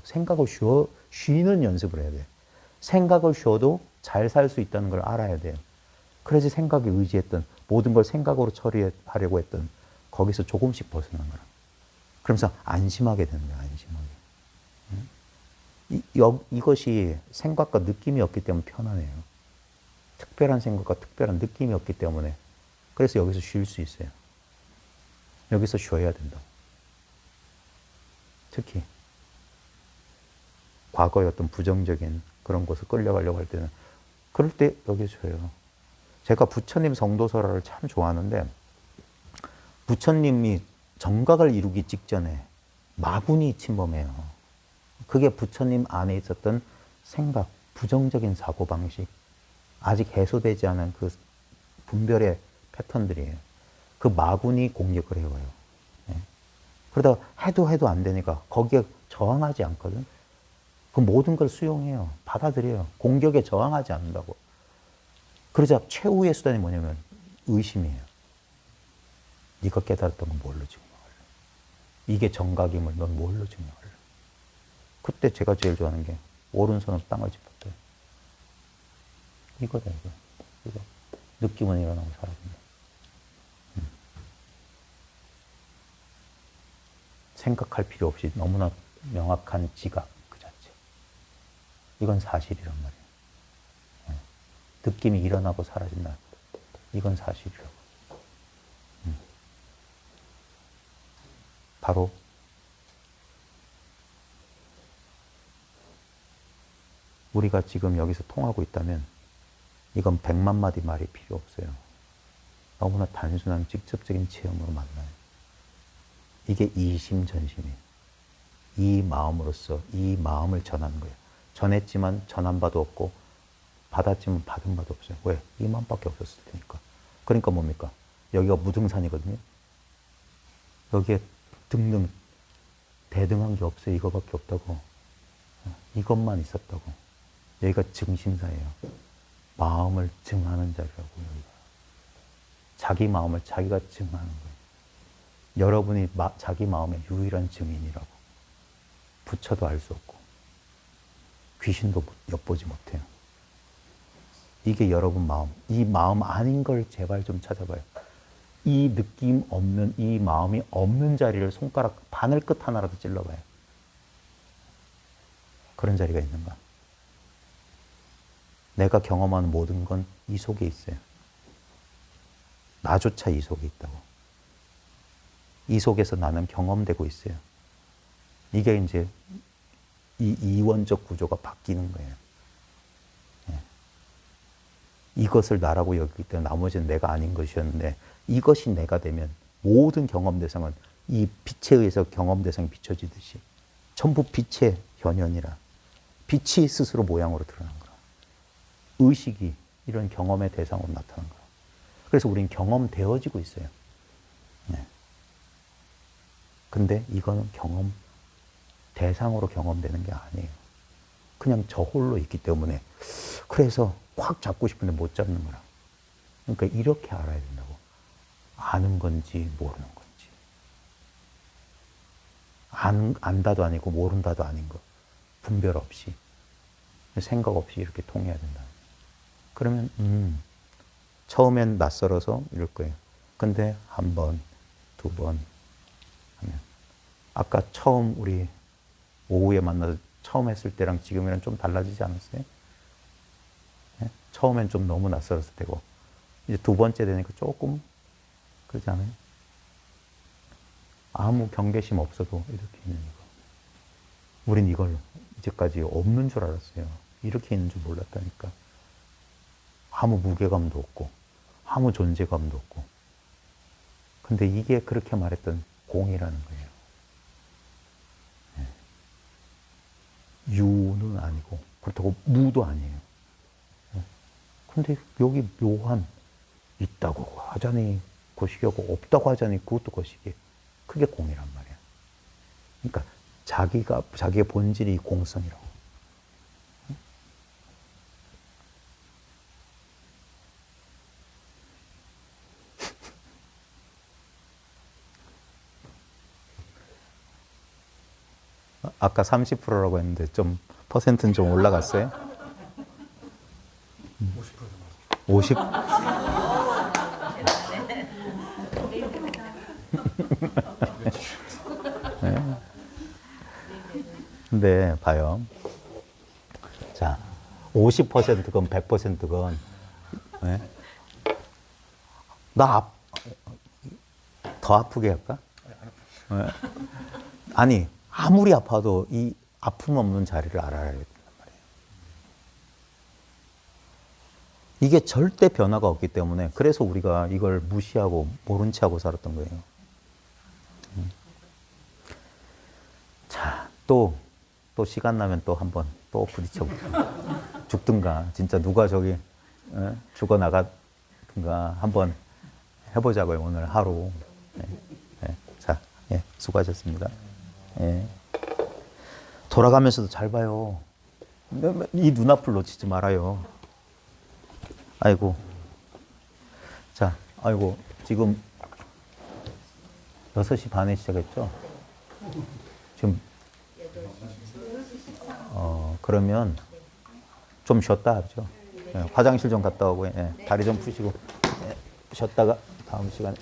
생각을 쉬는 연습을 해야 돼요. 생각을 쉬어도 잘 살 수 있다는 걸 알아야 돼요. 그래서 생각에 의지했던 모든 걸 생각으로 처리하려고 했던 거기서 조금씩 벗어난 거라. 그러면서 안심하게 되는 거예요. 안심하게. 이것이 생각과 느낌이 없기 때문에 편안해요. 특별한 생각과 특별한 느낌이 없기 때문에 그래서 여기서 쉴 수 있어요. 여기서 쉬어야 된다. 특히 과거의 어떤 부정적인 그런 곳을 끌려가려고 할 때는 그럴 때 여기서 쉬어요. 제가 부처님 성도설화를 참 좋아하는데 부처님이 정각을 이루기 직전에 마군이 침범해요. 그게 부처님 안에 있었던 생각, 부정적인 사고방식, 아직 해소되지 않은 그 분별의 패턴들이에요. 그 마군이 공격을 해와요. 예. 그러다가 해도 안 되니까 거기에 저항하지 않거든. 그 모든 걸 수용해요. 받아들여요. 공격에 저항하지 않는다고. 그러자 최후의 수단이 뭐냐면 의심이에요. 네가 깨달았던 건 뭘로 증명할래? 이게 정각임을 넌 뭘로 증명할래? 그때 제가 제일 좋아하는 게 오른손으로 땅을 짚었대요. 이거다 이거. 느낌은 일어나고 사라진다. 생각할 필요 없이 너무나 명확한 지각 그 자체. 이건 사실이란 말이에요. 느낌이 일어나고 사라진다. 이건 사실이라고. 바로 우리가 지금 여기서 통하고 있다면 이건 100만 마디 말이 필요 없어요. 너무나 단순한 직접적인 체험으로 만나요. 이게 이심전심이에요. 이 마음으로서 이 마음을 전하는 거예요. 전했지만 전한 바도 없고 받았지만 받은 바도 없어요. 왜? 이 마음밖에 없었을 테니까. 그러니까 뭡니까? 여기가 무등산이거든요. 여기에 등등 대등한 게 없어요. 이거밖에 없다고. 이것만 있었다고. 여기가 증심사예요. 마음을 증하는 자리라고 여기가. 자기 마음을 자기가 증하는 거예요. 여러분이 자기 마음의 유일한 증인이라고. 부처도 알 수 없고 귀신도 엿보지 못해요. 이게 여러분 마음. 이 마음 아닌 걸 제발 좀 찾아봐요. 이 느낌 없는, 이 마음이 없는 자리를 손가락 바늘 끝 하나라도 찔러봐요. 그런 자리가 있는가? 내가 경험하는 모든 건 이 속에 있어요. 나조차 이 속에 있다고. 이 속에서 나는 경험되고 있어요. 이게 이제 이 이원적 구조가 바뀌는 거예요. 예. 이것을 나라고 여기기 때문에 나머지는 내가 아닌 것이었는데 이것이 내가 되면 모든 경험 대상은 이 빛에 의해서 경험 대상이 비춰지듯이 전부 빛의 현현이라 빛이 스스로 모양으로 드러난 거라. 의식이 이런 경험의 대상으로 나타난 거라. 그래서 우리는 경험되어지고 있어요. 네. 근데 이거는 경험 대상으로 경험되는 게 아니에요. 그냥 저 홀로 있기 때문에 그래서 확 잡고 싶은데 못 잡는 거라. 그러니까 이렇게 알아야 된다고. 아는 건지 모르는 건지. 안다도 아니고 모른다도 아닌 거. 분별 없이. 생각 없이 이렇게 통해야 된다. 그러면 처음엔 낯설어서 이럴 거예요. 근데 한 번, 두 번 하면 아까 처음 우리 오후에 만나서 처음 했을 때랑 지금이랑 좀 달라지지 않았어요? 네? 처음엔 좀 너무 낯설었을 때고 이제 두 번째 되니까 조금 그러지 않아요? 아무 경계심 없어도 이렇게 있는 거. 우린 이걸 이제까지 없는 줄 알았어요. 이렇게 있는 줄 몰랐다니까. 아무 무게감도 없고 아무 존재감도 없고. 근데 이게 그렇게 말했던 공이라는 거예요. 네. 유는 아니고 그렇다고 무도 아니에요. 네. 근데 여기 묘한 있다고 하자니 거시기하고 없다고 하자니 그것도 거시기. 그게 공이란 말이야. 그러니까 자기의 본질이 공성이라고. 아까 30%라고 했는데 좀 퍼센트는 좀 올라갔어요? 50? 네. 근데 봐요. 자, 50%건 100%건 네? 더 아프게 할까? 네. 아니 아무리 아파도 이 아픔 없는 자리를 알아야 된단 말이에요. 이게 절대 변화가 없기 때문에 그래서 우리가 이걸 무시하고 모른 채 하고 살았던 거예요. 자, 또 시간 나면 또 한번 또 부딪혀볼게요. 죽든가 진짜 누가 저기 죽어나가든가 한번 해보자고요. 오늘 하루. 네, 네. 자, 예, 수고하셨습니다. 예. 돌아가면서도 잘 봐요. 이 눈앞을 놓치지 말아요. 아이고. 자, 아이고. 지금 6시 반에 시작했죠? 지금, 그러면 좀 쉬었다 하죠. 예, 화장실 좀 갔다 오고, 예, 다리 좀 푸시고, 예, 쉬었다가 다음 시간에.